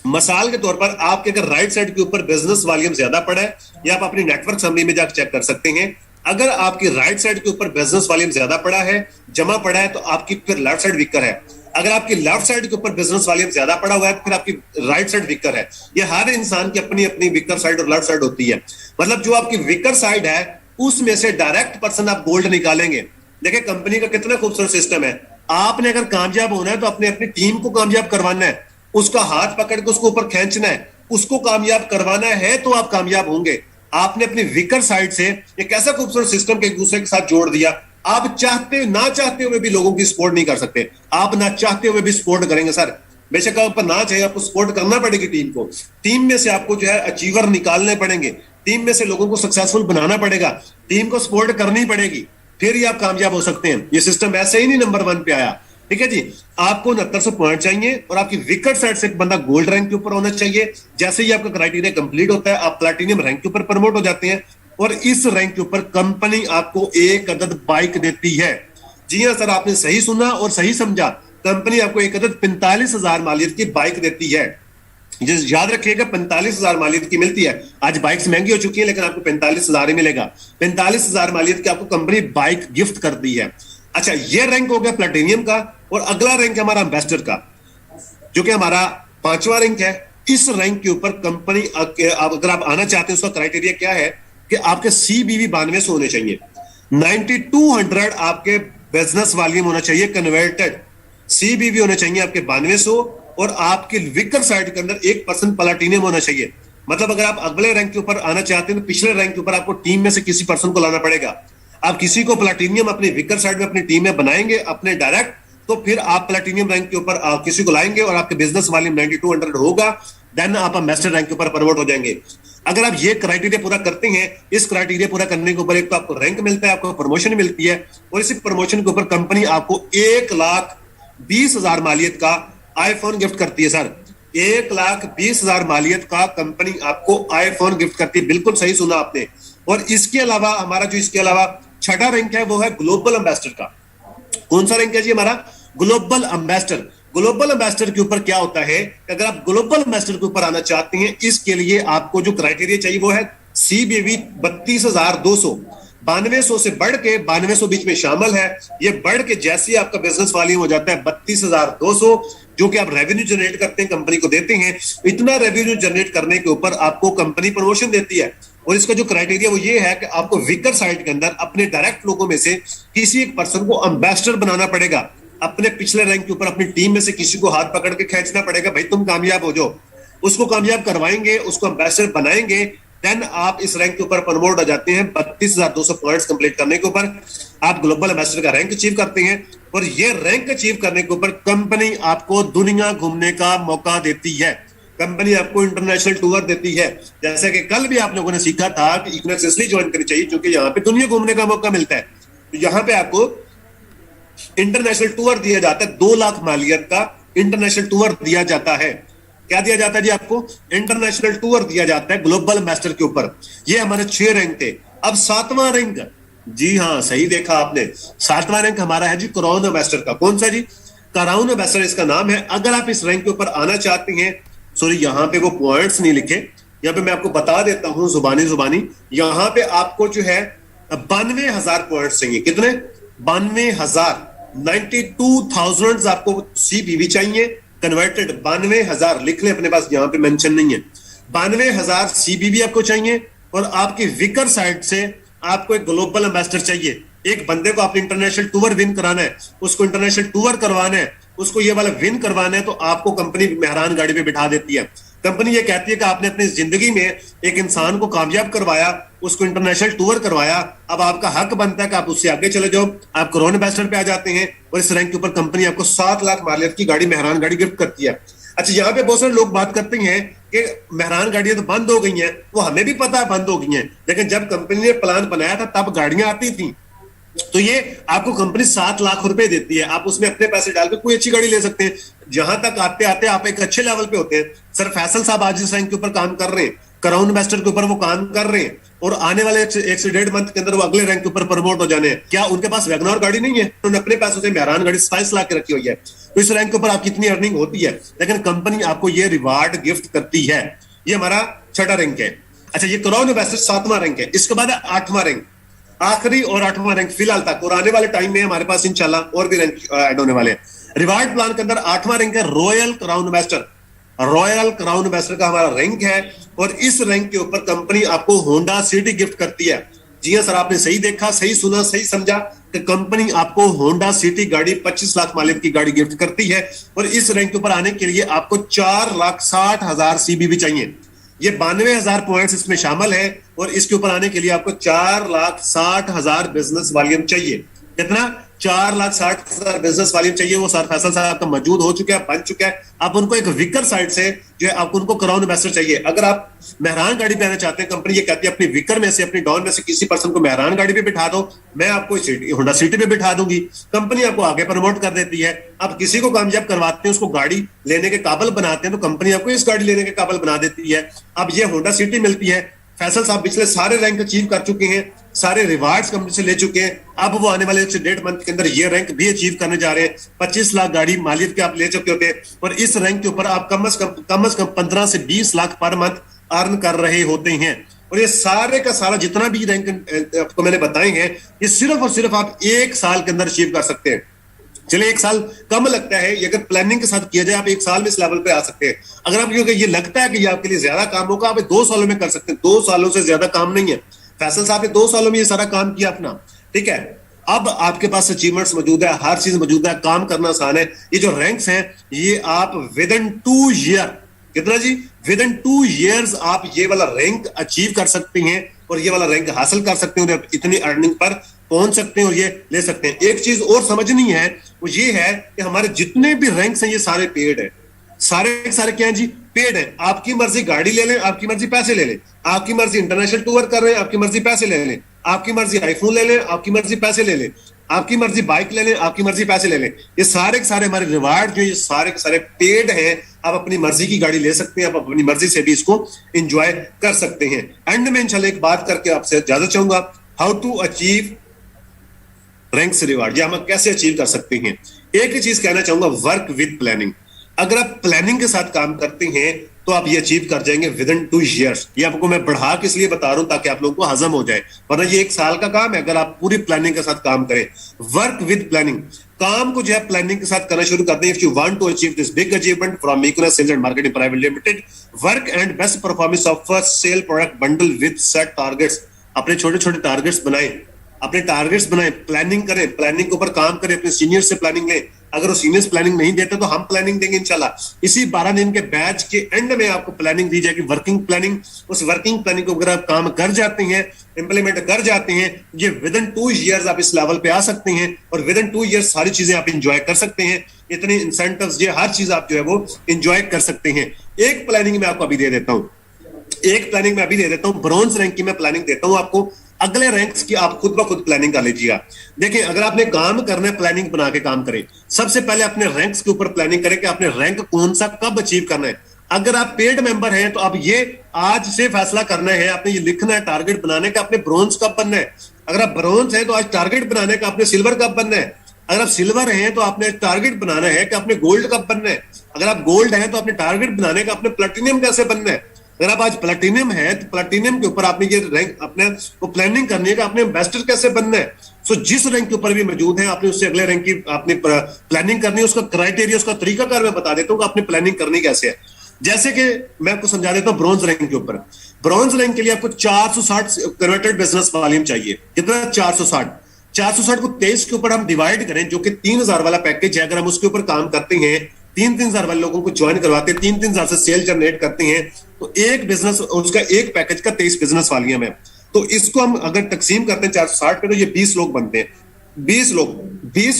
मिसाल के तौर पर आपके अगर राइट साइड के ऊपर बिजनेस वॉल्यूम ज्यादा पड़ा है, या आप अपनी नेटवर्क समरी में जाकर चेक कर सकते हैं, अगर आपकी राइट साइड के ऊपर बिजनेस वॉल्यूम ज्यादा पड़ा है, जमा पड़ा है, तो आपकी फिर लेफ्ट साइड विकर है। अगर आपकी लेफ्ट साइड के ऊपर बिजनेस वॉल्यूम ज्यादा पड़ा हुआ है, फिर आपकी राइट साइड विकर है। ये हर इंसान की अपनी अपनी विकर साइड और लेफ्ट साइड होती है। मतलब जो आपकी विकर साइड है उसमें से डायरेक्ट पर्सन आप गोल्ड निकालेंगे। देखिए कंपनी का कितना खूबसूरत सिस्टम है। आपने अगर कामयाब होना है तो अपने अपनी टीम को कामयाब करवाना है, उसका हाथ पकड़ के उसको ऊपर खींचना है, उसको कामयाब करवाना है, तो आप कामयाब होंगे। आपने अपनी विकर साइड से एक ऐसा खूबसूरत सिस्टम के एक दूसरे के साथ जोड़ दिया। आप चाहते ना चाहते हुए भी लोगों की सपोर्ट नहीं कर सकते, आप ना चाहते हुए भी सपोर्ट करेंगे सर। बेशक आप ना चाहिए, आपको सपोर्ट करना पड़ेगी टीम को। टीम में से आपको जो है अचीवर निकालने पड़ेंगे, टीम में से लोगों को सक्सेसफुल बनाना पड़ेगा, टीम को सपोर्ट करनी पड़ेगी, फिर ही आप कामयाब हो सकते हैं। ये सिस्टम ऐसे ही नहीं नंबर 1 पे आया। ठीक है जी, आपको 6900 पॉइंट चाहिए और आपकी विकेट साइड से एक बंदा गोल्ड रैंक के ऊपर होना चाहिए। जैसे ही आपका क्राइटेरिया कंप्लीट होता है, आप प्लैटिनियम रैंक के ऊपर प्रमोट हो जाते हैं और इस रैंक के ऊपर कंपनी आपको एक अदद बाइक देती है। जी हाँ सर, आपने सही सुना और सही समझा। कंपनी आपको एक अदद 45,000 मालियत की बाइक देती है। याद रखिएगा 45,000 मालियत की मिलती है। आज बाइक्स महंगी हो चुकी है लेकिन आपको 45,000 ही मिलेगा। 45,000 मालियत की आपको कंपनी बाइक गिफ्ट करती है। अच्छा, ये रैंक हो गया प्लैटिनियम का। और अगला रैंक है हमारा एम्बेसडर का, जो कि हमारा 5वां रैंक है। इस रैंक के ऊपर कंपनी अगर आप आना चाहते हैं, उसका क्राइटेरिया क्या है कि आपके सीबीवी 9200 होने चाहिए, 9200 आपके बिजनेस वॉल्यूम होना चाहिए कन्वर्टेड, सीबीवी होने चाहिए आपके 9200 और आपके विकर साइड के अंदर 1% प्लैटिनियम होना चाहिए। मतलब अगर आप अगले रैंक के ऊपर आना चाहते हैं तो पिछले रैंक के ऊपर आपको टीम में से किसी पर्सन को लाना पड़ेगा। आप किसी को प्लैटिनियम अपने विकर साइड में अपनी टीम में बनाएंगे अपने डायरेक्ट, तो फिर आप प्लैटिनियम रैंक के ऊपर किसी को लाएंगे और आपके बिजनेस वॉल्यूम 9200 होगा। देन आप एम्बेसडर रैंक के ऊपर प्रमोट हो जाएंगे। अगर आप ये क्राइटेरिया पूरा करते हैं, इस क्राइटेरिया पूरा करने के ऊपर एक तो आपको रैंक मिलता है, आपको प्रमोशन मिलती है, और इसी प्रमोशन के ऊपर कंपनी आपको 1,20,000 मालियत का आईफोन गिफ्ट करती है सर। 1,20,000 मालियत का कंपनी आपको आईफोन गिफ्ट करती है, बिल्कुल सही सुना आपने। और इसके अलावा हमारा जो इसके अलावा छठा रैंक है वो है ग्लोबल एम्बेसडर का। कौन सा रैंक है जी हमारा? Global ambassador. ग्लोबल एम्बेसडर के ऊपर क्या होता है कि अगर आप ग्लोबल एम्बेसडर के ऊपर आना चाहते हैं, इसके लिए आपको जो क्राइटेरिया चाहिए वो है CBV 32,200। 9200 से बढ़ के 9200 बीच में शामिल है। ये बढ़ के जैसे ही आपका बिजनेस वॉल्यूम हो जाता है 32,200, जो कि आप रेवेन्यू जनरेट करते हैं, कंपनी को देते हैं, इतना रेवेन्यू जनरेट करने के ऊपर आपको कंपनी प्रमोशन देती है। और इसका जो क्राइटेरिया वो ये है कि आपको विकर साइट के अंदर अपने डायरेक्ट लोगों में से किसी एक पर्सन को एम्बेसडर बनाना पड़ेगा। अपने पिछले रैंक के ऊपर अपनी टीम में से किसी को हाथ पकड़ के खींचना पड़ेगा, भाई तुम कामयाब हो जाओ। उसको कामयाब करवाएंगे, उसको एम्बेसडर बनाएंगे, देन आप इस रैंक के ऊपर प्रमोट हो जाते हैं। 32,200 पॉइंट्स कंप्लीट करने के ऊपर आप ग्लोबल एम्बेसडर का रैंक अचीव करते हैं। और ये रैंक अचीव करने के ऊपर कंपनी आपको दुनिया घूमने का मौका देती है, कंपनी आपको इंटरनेशनल टूर देती है। जैसे कि कल भी आप लोगों ने सीखा था कि इक्विनॉक्स इसलिए ज्वाइन करनी चाहिए क्योंकि यहाँ पे दुनिया घूमने का मौका मिलता है। तो यहाँ पे आपको इंटरनेशनल टूर दिया जाता है, 2 लाख मालियत का इंटरनेशनल टूर दिया जाता है। क्या दिया जाता है जी? आपको इंटरनेशनल टूर दिया जाता है ग्लोबल एम्बेसडर के ऊपर। ये हमारे 6 रैंक थे। अब 7वां रैंक, जी हाँ सही देखा आपने, 7वां रैंक हमारा है जी क्राउन एम्बेसडर का। कौन सा जी? क्राउन एम्बेसडर इसका नाम है। अगर आप इस रैंक के ऊपर आना चाहते हैं, सॉरी यहाँ पे वो पॉइंट्स नहीं लिखे, यहाँ पे मैं आपको बता देता हूं जुबानी। यहाँ पे आपको जो है 92,000 पॉइंट्स चाहिए। कितने? 92,000, 92,000 आपको CBV चाहिए कन्वर्टेड। 92,000 लिख ले अपने पास, यहाँ पे मेंशन नहीं है। 92,000 CBV आपको चाहिए। और आपकी विकर साइड से आपको एक ग्लोबल एम्बेसडर चाहिए। एक बंदे को आपने इंटरनेशनल टूर विन कराना है, उसको इंटरनेशनल टूर करवाना है, उसको ये वाला विन करवाना है, तो आपको कंपनी मेहरान गाड़ी पे बिठा देती है। कंपनी ये कहती है कि आपने अपनी जिंदगी में एक इंसान को कामयाब करवाया, उसको इंटरनेशनल टूर करवाया, अब आपका हक बनता है कि आप उससे आगे चले जाओ। आप क्राउन एम्बेसडर पे आ जाते हैं और इस रैंक के ऊपर कंपनी आपको 7 लाख मालियत की गाड़ी, मेहरान गाड़ी गिफ्ट करती है। अच्छा, यहाँ पे बहुत सारे लोग बात करते हैं कि मेहरान गाड़ियां तो बंद हो गई हैं। वो हमें भी पता है बंद हो गई हैं, लेकिन जब कंपनी ने प्लान बनाया था तब गाड़ियां आती थी। तो ये आपको कंपनी 7 लाख रुपए देती है, आप उसमें अपने पैसे डालकर कोई अच्छी गाड़ी ले सकते हैं। जहां तक आते आते आप एक अच्छे लेवल पे होते हैं। सर फैसल साहब आज इस रैंक के ऊपर काम कर रहे हैं, क्राउन एम्बेसडर के ऊपर वो काम कर रहे हैं, और आने वाले 1 से 1.5 मंथ के अंदर वो अगले रैंक के ऊपर प्रमोट हो जाने हैं। क्या उनके पास वैगनआर गाड़ी नहीं है? उन्होंने अपने पैसों से मेहरान गाड़ी 27 लाख की रखी हुई है। तो इस रैंक के ऊपर आपकी इतनी अर्निंग होती है, लेकिन कंपनी आपको ये रिवार्ड गिफ्ट करती है। ये हमारा 6वां रैंक है। अच्छा, ये क्राउन एम्बेसडर 7वां रैंक है। इसके बाद 8वां रैंक, आखिरी और 8वां रैंक फिलहाल तक, और आने वाले टाइम में हमारे पास इंशाल्लाह और भी रैंक ऐड होने वाले हैं। रिवार्ड प्लान के अंदर 8वां रैंक है royal crown ambassador. Royal crown ambassador का हमारा रैंक है, और इस रैंक के ऊपर कंपनी आपको होंडा सिटी गिफ्ट करती है। जी हाँ सर, आपने सही देखा, सही सुना, सही समझा कि कंपनी आपको होंडा सिटी गाड़ी 25 लाख मालियत की गाड़ी गिफ्ट करती है। और इस रैंक के ऊपर आने के लिए आपको 4,60,000 CBV चाहिए। ये 92,000 पॉइंट्स इसमें शामिल है, और इसके ऊपर आने के लिए आपको 4,60,000 बिजनेस वॉल्यूम चाहिए। कितना? 4,60,000 बिजनेस वॉल्यूम चाहिए। वो सर फैसल साहब का मौजूद हो चुका है, बन चुका है। आप उनको एक विकर साइड से जो है आपको उनको क्राउन एम्बेसडर चाहिए। अगर आप मेहरान गाड़ी पे आना चाहते हैं, कंपनी ये कहती है अपनी विकर में से, अपनी डॉन में से किसी पर्सन को मेहरान गाड़ी पे बिठा दो, मैं आपको होंडा सिटी पे बिठा दूंगी। कंपनी आपको आगे प्रमोट कर देती है। आप किसी को कामयाब करवाते हैं, उसको गाड़ी लेने के काबिल बनाते हैं, तो कंपनी आपको इस गाड़ी लेने के काबिल बना देती है। अब ये होंडा सिटी मिलती है। फैसल साहब पिछले सारे रैंक अचीव कर चुके हैं, सारे रिवार्ड्स कंपनी से ले चुके हैं। अब वो आने वाले 1 से 1.5 मंथ के अंदर ये रैंक भी अचीव करने जा रहे हैं। 25 लाख गाड़ी मालियत के आप ले चुके होते हैं, और इस रैंक के ऊपर आप कम से कम 15 से 20 लाख पर मंथ अर्न कर रहे होते हैं। और ये सारे का सारा जितना भी रैंक आपको मैंने बताए हैं, ये सिर्फ और सिर्फ आप 1 साल के अंदर अचीव कर सकते हैं। चलिए 1 साल कम लगता है, ये अगर प्लानिंग के साथ किया जाए आप 1 साल में इस लेवल पे आ सकते हैं। अगर आपको ये लगता है कि ये आपके लिए ज्यादा काम होगा, आप 2 सालों में कर सकते हैं। 2 सालों से ज्यादा काम नहीं है। फैसल साहब ने 2 सालों में ये सारा काम किया अपना, ठीक है। अब आपके पास अचीवमेंट्स मौजूद है, हर चीज मौजूद है, काम करना आसान है। ये जो रैंक्स हैं, ये आप विद इन 2 ईयर, कितना जी? विद इन 2 ईयर्स आप ये वाला रैंक अचीव कर सकते हैं, और ये वाला रैंक हासिल कर सकते हैं, और इतनी अर्निंग पर पहुंच सकते हैं, और ये ले सकते हैं। एक चीज और समझनी है, वो ये है कि हमारे जितने भी रैंक्स हैं ये सारे पेड है। सारे के सारे क्या है जी, पेड है। आपकी मर्जी गाड़ी ले लें, आपकी मर्जी पैसे ले लें, आपकी मर्जी इंटरनेशनल टूर कर रहे हैं, आपकी मर्जी पैसे ले लें, आपकी मर्जी आईफोन ले लें, आपकी मर्जी पैसे ले लें, आपकी मर्जी बाइक ले लें, आपकी मर्जी पैसे ले लें। ये सारे के सारे हमारे रिवार्ड जो ये सारे के सारे पेड हैं। आप अपनी मर्जी की गाड़ी ले सकते हैं, आप अपनी मर्जी से भी इसको एंजॉय कर सकते हैं। एंड में इंशाल्लाह एक बात करके आपसे इजाजत चाहूंगा, how to achieve ranks reward, या हम कैसे अचीव कर सकते हैं। एक ही चीज कहना चाहूंगा, वर्क विद प्लानिंग। अगर आप प्लानिंग के साथ काम करते हैं तो आप ये अचीव कर जाएंगे विद इन 2 years। ये आपको मैं बढ़ा के इसलिए बता रहा हूं ताकि आप लोगों को हजम हो जाए, वरना ये 1 साल का काम है अगर आप पूरी प्लानिंग के साथ काम करें। वर्क विद प्लानिंग, काम को जो है प्लानिंग के साथ करना शुरू करते हैं। If you want to achieve this big achievement from Microsoft sales and marketing private limited, work and best performance of first sale product bundle with set targets. अपने छोटे छोटे टारगेट्स बनाएं, अपने टारगेट्स बनाएं, प्लानिंग करें, प्लानिंग के ऊपर काम करें, अपने सीनियर से प्लानिंग लें। अगर वो सीनियर्स प्लानिंग नहीं देते तो हम प्लानिंग देंगे इंशाल्लाह। इसी 12 दिन के बैच के एंड में आपको प्लानिंग दी जाएगी, वर्किंग प्लानिंग। उस वर्किंग प्लानिंग को अगर आप काम कर जाते हैं, इंप्लीमेंट कर जाते हैं, ये विद इन 2 years आप इस लेवल पे आ सकते हैं और विद इन 2 years सारी चीजें आप इंजॉय कर सकते हैं। इतने इंसेंटिव्स, ये हर चीज आप जो है वो इंजॉय कर सकते हैं। एक प्लानिंग में आपको अभी दे देता हूं, ब्रॉन्ज रैंक की मैं प्लानिंग देता हूं आपको। अगले रैंक्स की आप खुद ब खुद प्लानिंग कर लीजिए। देखिए, अगर आपने काम करना है, प्लानिंग बना के काम करें। सबसे पहले अपने रैंक्स के ऊपर प्लानिंग करें कि आपने रैंक कौन सा कब अचीव करना है। अगर आप पेड मेंबर हैं तो आप ये आज से फैसला करना है, आपने ये लिखना है टारगेट बनाने का, आपने ब्रॉन्ज कब बनना है। अगर आप ब्रॉन्ज हैं तो आज टारगेट बनाने का आपने सिल्वर कब बनना है। अगर आप सिल्वर हैं तो आपने टारगेट बनाना है कि आपने गोल्ड कब बनना है। अगर आप गोल्ड हैं तो आपने टारगेट बनाने का आपने प्लेटिनियम कैसे बनना है। अगर आप आज प्लेटिनियम है तो प्लेटिनियम के ऊपर आपने ये रैंक अपने वो प्लानिंग करनी है कि आपने एम्बेसडर कैसे बनना है। सो जिस रैंक के ऊपर भी मौजूद है आपने उससे अगले रैंक की आपने प्लानिंग करनी है। उसका क्राइटेरिया, उसका तरीकाकार मैं बता देता हूँ कि आपने प्लानिंग करनी कैसे है। जैसे कि मैं आपको समझा देता हूँ, ब्रॉन्ज रैंक के ऊपर, ब्रॉन्ज रैंक के लिए आपको 460 कन्वर्टेड बिजनेस वॉल्यूम चाहिए। कितना? 460 को 23 के ऊपर हम डिवाइड करें, जो कि 3000 वाला पैकेज है। अगर हम उसके ऊपर काम करते हैं, 3,000 वाले लोगों को ज्वाइन करवाते हैं, 3,000 से सेल जनरेट करते हैं, तो एक बिजनेस, उसका एक पैकेज का 23 बिजनेस वॉल्यूम है। तो इसको हम अगर तकसीम करते हैं 460 पे, तो ये 20 लोग बनते हैं। 20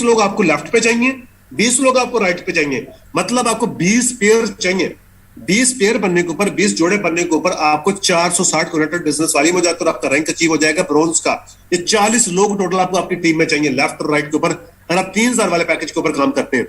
लोग आपको लेफ्ट पे चाहिए, 20 लोग आपको राइट पे चाहिए। मतलब आपको 20 पेयर चाहिए। 20 पेयर बनने के ऊपर, 20 जोड़े बनने के ऊपर आपको 460 कनेक्टेड बिजनेस वाली हो जाए तो आपका रैंक अचीव हो जाएगा ब्रॉन्ज का। ये 40 लोग टोटल आपको आपकी टीम में चाहिए, लेफ्ट और राइट के ऊपर, अगर आप 3000 वाले पैकेज के ऊपर काम करते हैं।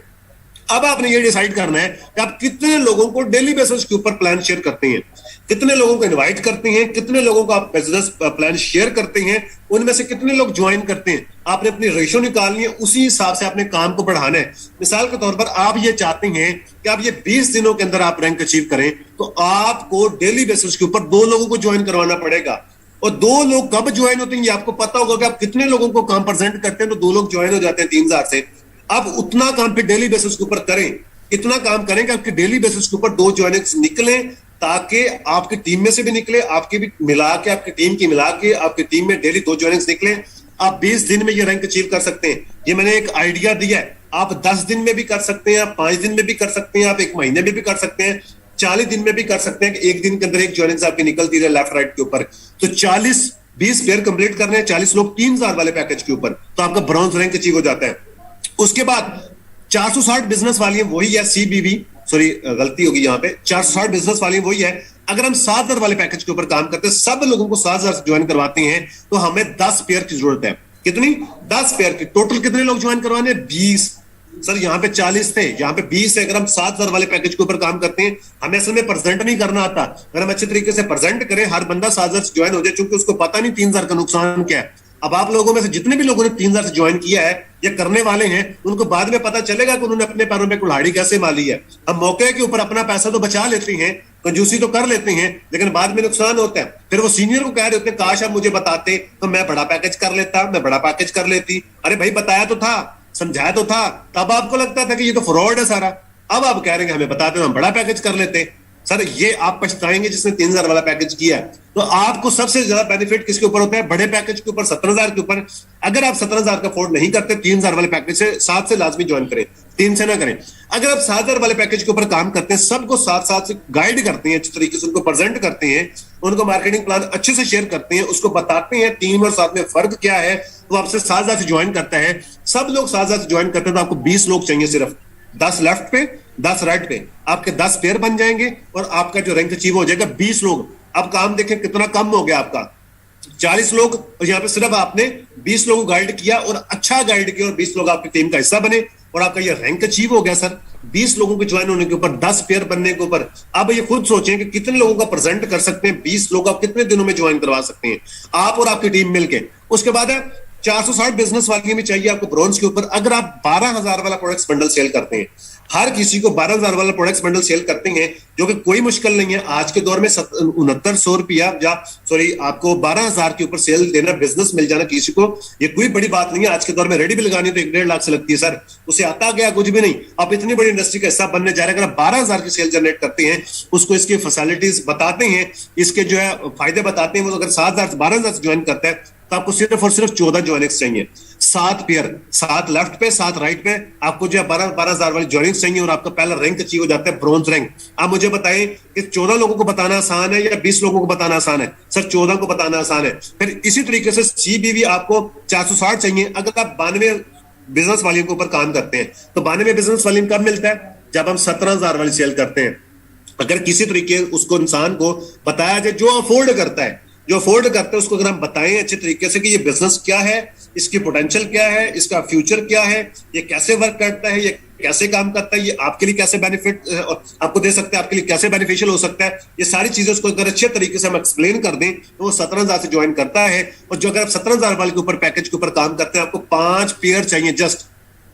अब आपने ये डिसाइड करना है कि आप कितने लोगों को डेली बेसिस के ऊपर प्लान शेयर करते हैं, कितने लोगों को इनवाइट करते हैं, कितने लोगों को आप बिजनेस प्लान शेयर करते हैं, उनमें से कितने लोग ज्वाइन करते हैं। आपने अपनी रेशो निकालनी है, उसी हिसाब से आपने काम को बढ़ाना है। मिसाल के तौर पर आप ये चाहते हैं कि आप ये 20 दिनों के अंदर आप रैंक अचीव करें, तो आपको डेली बेसिस के ऊपर 2 लोगों को ज्वाइन करवाना पड़ेगा। और 2 लोग कब ज्वाइन होते हैं ये आपको पता होगा कि आप कितने लोगों को काम प्रेजेंट करते हैं, तो 2 लोग ज्वाइन हो जाते हैं 3000 से। अब उतना काम पे डेली बेसिस के ऊपर करें, इतना काम करें कि आपके डेली बेसिस के ऊपर 2 ज्वाइनिंग्स निकले, ताकि आपकी टीम में से भी निकले, आपकी भी मिला के, आपकी टीम की मिला के आपकी टीम में डेली 2 ज्वाइनिंग्स निकले। आप 20 दिन में ये रैंक अचीव कर सकते हैं। ये मैंने एक आइडिया दिया है। आप 10 दिन में भी कर सकते हैं, आप 5 दिन में भी कर सकते हैं, आप 1 महीने में भी कर सकते हैं, 40 दिन में भी कर सकते हैं कि एक दिन के अंदर एक ज्वाइनिंग्स आपकी निकलती रहे लेफ्ट राइट के ऊपर। तो 20 पेयर कंप्लीट करने हैं, 40 लोग 3000 वाले पैकेज के ऊपर, तो आपका ब्रॉन्ज रैंक अचीव हो जाता है। उसके बाद 460 बिजनेस वाली वही है, CBV, सॉरी गलती होगी यहाँ पे, 460 बिजनेस वाली वही है। अगर हम 7000 वाले पैकेज के ऊपर काम करते हैं, सब लोगों को 7000 से ज्वाइन करवाते हैं, तो हमें 10 पेयर की जरूरत है। कितनी? 10 पेयर की। टोटल कितने लोग ज्वाइन करवाने? 20। सर यहाँ पे 40 थे, यहाँ पे 20 है। अगर हम 7000 वाले पैकेज के ऊपर काम करते हैं, हमें असल में प्रेजेंट नहीं करना आता। अगर हम अच्छे तरीके से प्रेजेंट करें, हर बंदा 7000 से ज्वाइन हो जाए, क्योंकि उसको पता नहीं 3000 का नुकसान क्या है। अब आप लोगों में से जितने भी लोगों ने 3000 से ज्वाइन किया है या करने वाले हैं, उनको बाद में पता चलेगा कि उन्होंने अपने पैरों में कुल्हाड़ी कैसे मारी है। हम मौके के ऊपर अपना पैसा तो बचा लेते हैं, कंजूसी तो कर लेते हैं, लेकिन बाद में नुकसान होता है। फिर वो सीनियर को कह रहे होते हैं, काश आप मुझे बताते तो मैं बड़ा पैकेज कर लेता, मैं बड़ा पैकेज कर लेती। अरे भाई, बताया तो था, समझाया तो था, तब आपको लगता था कि ये तो फ्रॉड है सारा। अब आप कह रहे हैं हमें बताते तो हम बड़ा पैकेज कर लेते। सर ये आप पछताएंगे जिसने 3000 वाला पैकेज किया है। तो आपको सबसे ज्यादा बेनिफिट किसके ऊपर होता है? बड़े पैकेज के ऊपर, 17000 के ऊपर। अगर आप 17000 का अफोर्ड नहीं करते, 3000 वाले पैकेज से 7 से लाजमी ज्वाइन करें, 3 से ना करें। अगर आप 7000 वाले पैकेज के ऊपर काम करते हैं, सबको साथ साथ से गाइड करते हैं, अच्छी तरीके से उनको प्रेजेंट करते हैं, उनको मार्केटिंग प्लान अच्छे से शेयर करते हैं, उसको बताते हैं टीम और साथ में फर्क क्या है, वो आपसे 7000 से ज्वाइन करता है। सब लोग 7000 से ज्वाइन करते हैं, तो आपको 20 लोग चाहिए सिर्फ। 10 लेफ्ट पे 10 राइट पे, आपके 10 पेयर बन जाएंगे और आपका जो रैंक अचीव हो जाएगा 20 लोग। अब काम देखें कितना कम हो गया आपका, 40 लोग, और यहाँ पे सिर्फ आपने 20 लोगों को गाइड किया और अच्छा गाइड किया और 20 लोग आपकी टीम का हिस्सा बने और आपका ये रैंक अचीव हो गया सर। 20 लोगों के ज्वाइन होने के ऊपर, 10 पेयर बनने के ऊपर। अब ये खुद सोचें कि कितने लोगों का प्रेजेंट कर सकते हैं, 20 लोग आप कितने दिनों में ज्वाइन करवा सकते हैं आप और आपकी टीम मिलके। उसके बाद है 460 बिजनेस वाली में चाहिए आपको ब्रॉन्ज के ऊपर। अगर आप 12,000 वाला प्रोडक्ट्स बंडल सेल करते हैं, हर किसी को 12,000 वाला प्रोडक्ट्स बंडल सेल करते हैं, जो कि कोई मुश्किल नहीं है आज के दौर में। 6900 रुपया या सॉरी आपको 12,000 के ऊपर सेल देना, बिजनेस मिल जाना किसी को, ये कोई बड़ी बात नहीं है। आज के दौर में रेडी भी लगानी तो 1-1.5 लाख से लगती है सर, उसे आता गया कुछ भी नहीं। आप इतनी बड़ी इंडस्ट्री का हिस्सा बनने जा रहे हैं, अगर आप 12,000 की सेल जनरेट करते हैं, उसको इसकी फैसिलिटीज बताते हैं, इसके जो है फायदे बताते हैं, वो अगर 7,000 से 12,000 से ज्वाइन करता है तो आपको सिर्फ और सिर्फ 14 ज्वाइनिंग्स चाहिए। 7 पेयर, 7 लेफ्ट पे 7 राइट पे, आपको जो है 12,000 वाली ज्वाइनिंग्स चाहिए और आपका पहला रैंक अचीव हो जाता है ब्रॉन्ज रैंक। आप मुझे बताएं कि 14 लोगों को बताना आसान है या 20 लोगों को बताना आसान है? सर 14 को बताना आसान है। फिर इसी तरीके से CBV आपको 460 चाहिए। अगर आप 92 बिजनेस वालियों के ऊपर काम करते हैं तो 92 बिजनेस वाली कब मिलता है? जब हम 17,000 वाली सेल करते हैं। अगर किसी तरीके उसको इंसान को बताया जाए, जो अफोर्ड करता है, जो अफोर्ड करते हैं, उसको अगर हम बताएं अच्छे तरीके से कि ये बिजनेस क्या है, इसकी पोटेंशियल क्या है, इसका फ्यूचर क्या है, ये कैसे वर्क करता है, ये कैसे काम करता है, ये आपके लिए कैसे बेनिफिट आपको दे सकता है, आपके लिए कैसे बेनिफिशियल हो सकता है, ये सारी चीजें उसको अगर अच्छे तरीके से हम एक्सप्लेन कर दें तो वो 17,000 से ज्वाइन करता है। और जो अगर आप 17,000 वाले के ऊपर पैकेज के ऊपर काम करते हैं, आपको 5 पेयर चाहिए, जस्ट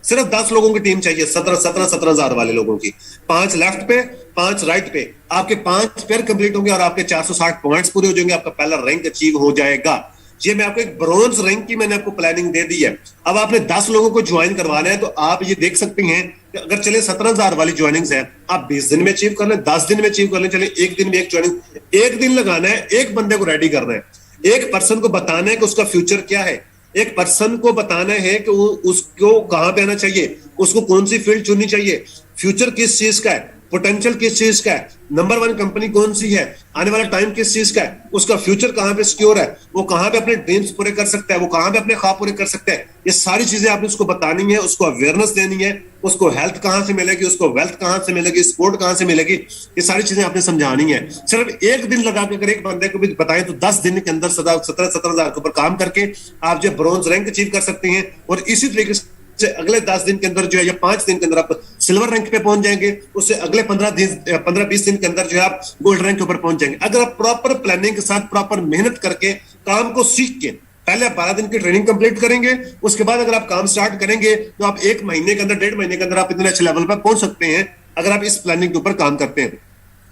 सिर्फ 10 लोगों की टीम चाहिए, 17,000 वाले लोगों की। 5 लेफ्ट पे 5 राइट पे, आपके 5 पेयर कंप्लीट होंगे और आपके 460 पॉइंट्स पूरे हो जाएंगे, आपका पहला रैंक अचीव हो जाएगा। ये मैं आपको एक ब्रॉन्ज रैंक की मैंने आपको प्लानिंग दे दी है। अब आपने 10 लोगों को ज्वाइन करवाना है तो आप ये देख सकते हैं कि अगर चले 17,000 वाली ज्वाइनिंग्स है, आप 20 दिन में अचीव कर लें, 10 दिन में अचीव कर लें, चले 1 दिन में एक ज्वाइनिंग, 1 दिन लगाना है, एक बंदे को रेडी करना है, एक पर्सन को बताना है कि उसका फ्यूचर क्या है, एक पर्सन को बताना है कि उसको कहां पे आना चाहिए, उसको कौन सी फील्ड चुननी चाहिए, फ्यूचर किस चीज का है, पोटेंशियल किस चीज का है, नंबर 1 कंपनी कौन सी है, आने वाला टाइम किस चीज का है, उसका फ्यूचर कहां पे सिक्योर है, वो कहां पे अपने ड्रीम्स पूरे कर सकता है, वो कहां पे अपने ख्वाब पूरे कर सकता है। ये सारी चीजें आपने उसको बतानी है, उसको अवेयरनेस देनी है, उसको हेल्थ कहां से मिलेगी, उसको वेल्थ कहां से मिलेगी, स्पोर्ट कहां से मिलेगी, ये सारी चीजें आपने समझानी है। सिर्फ 1 दिन लगा के अगर एक बंदे को भी बताएं तो 10 दिन के अंदर 17,000 के ऊपर काम करके आप जो ब्रॉन्ज रैंक अचीव कर सकते हैं। और इसी तरीके से अगले 10 दिन के अंदर जो है या 5 दिन के अंदर आप सिल्वर रैंक पे पहुंच जाएंगे, उससे अगले 15-20 दिन के अंदर जो है आप गोल्ड रैंक के ऊपर पहुंच जाएंगे। अगर आप प्रॉपर प्लानिंग के साथ प्रॉपर मेहनत करके काम को सीख के पहले आप 12 दिन की ट्रेनिंग कंप्लीट करेंगे, उसके बाद अगर आप काम स्टार्ट करेंगे तो आप 1 महीने के अंदर 1.5 महीने के अंदर आप इतने अच्छे लेवल पर पहुंच सकते हैं अगर आप इस प्लानिंग के ऊपर काम करते हैं।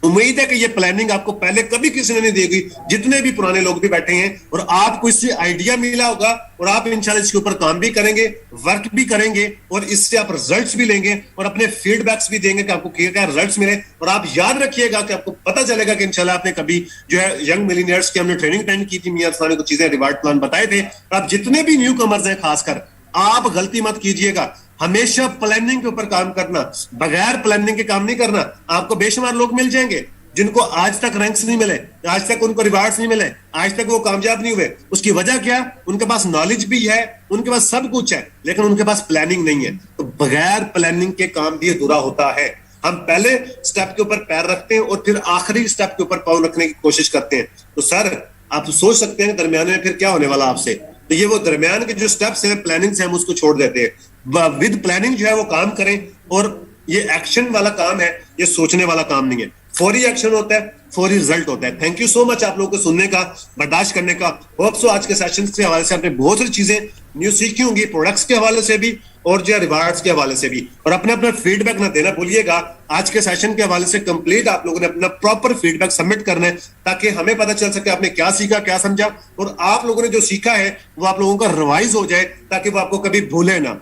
उम्मीद है कि ये प्लानिंग आपको पहले कभी किसी ने नहीं देगी, जितने भी पुराने लोग भी बैठे हैं, और आपको इससे आइडिया मिला होगा और आप इंशाल्लाह इसके ऊपर काम भी करेंगे, वर्क भी करेंगे और इससे आप रिजल्ट्स भी लेंगे और अपने फीडबैक्स भी देंगे कि आपको क्या क्या रिजल्ट्स मिले। और आप याद रखिएगा कि आपको पता चलेगा कि इंशाल्लाह आपने कभी जो है यंग मिलीनियर्स की हमने ट्रेनिंग अटेंड की थी, मियां सानी को चीजें रिवार्ड प्लान बताए थे। आप जितने भी न्यू कमर्स हैं खासकर, आप गलती मत कीजिएगा, हमेशा प्लानिंग के ऊपर काम करना, बगैर प्लानिंग के काम नहीं करना। आपको बेशुमार लोग मिल जाएंगे जिनको आज तक रैंक्स नहीं मिले, आज तक उनको रिवार्ड्स नहीं मिले, आज तक वो कामयाब नहीं हुए। उसकी वजह क्या? उनके पास नॉलेज भी है, उनके पास सब कुछ है, लेकिन उनके पास प्लानिंग नहीं है। तो बगैर प्लानिंग के काम भी अधूरा होता है। हम पहले स्टेप के ऊपर पैर रखते हैं और फिर आखिरी स्टेप के ऊपर पाँव रखने की कोशिश करते हैं। तो सर आप तो सोच सकते हैं दरमियान में फिर क्या होने वाला आपसे। तो ये वो दरमियान के जो स्टेप्स हैं प्लानिंग से हम उसको छोड़ देते हैं। विद प्लानिंग जो है वो काम करें, और ये एक्शन वाला काम है, ये सोचने वाला काम नहीं है। फौरी एक्शन होता है, फौरी रिजल्ट होता है। थैंक यू सो मच आप लोगों को सुनने का, बर्दाश्त करने का। होप सो आज के सेशन के हवाले से आपने बहुत सारी चीजें न्यू सीखी होंगी, प्रोडक्ट्स के हवाले से भी और जो रिवार्ड्स के हवाले से भी। और अपने अपना फीडबैक ना देना भूलिएगा। आज के सेशन के हवाले से कंप्लीट आप लोगों ने अपना प्रॉपर फीडबैक सबमिट करना है, ताकि हमें पता चल सके आपने क्या सीखा, क्या समझा, और आप लोगों ने जो सीखा है वो आप लोगों का रिवाइज हो जाए, ताकि वो आपको कभी भूले ना।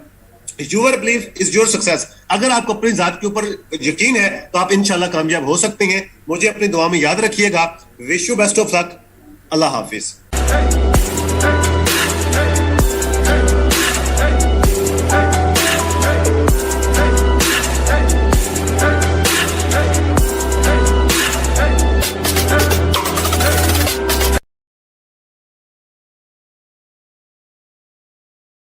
Your belief is your success. अगर आपको अपनी जात के ऊपर यकीन है तो आप इंशाल्लाह कामयाब हो सकते हैं। मुझे अपनी दुआ में याद रखिएगा। Wish you best of luck. Allah Hafiz.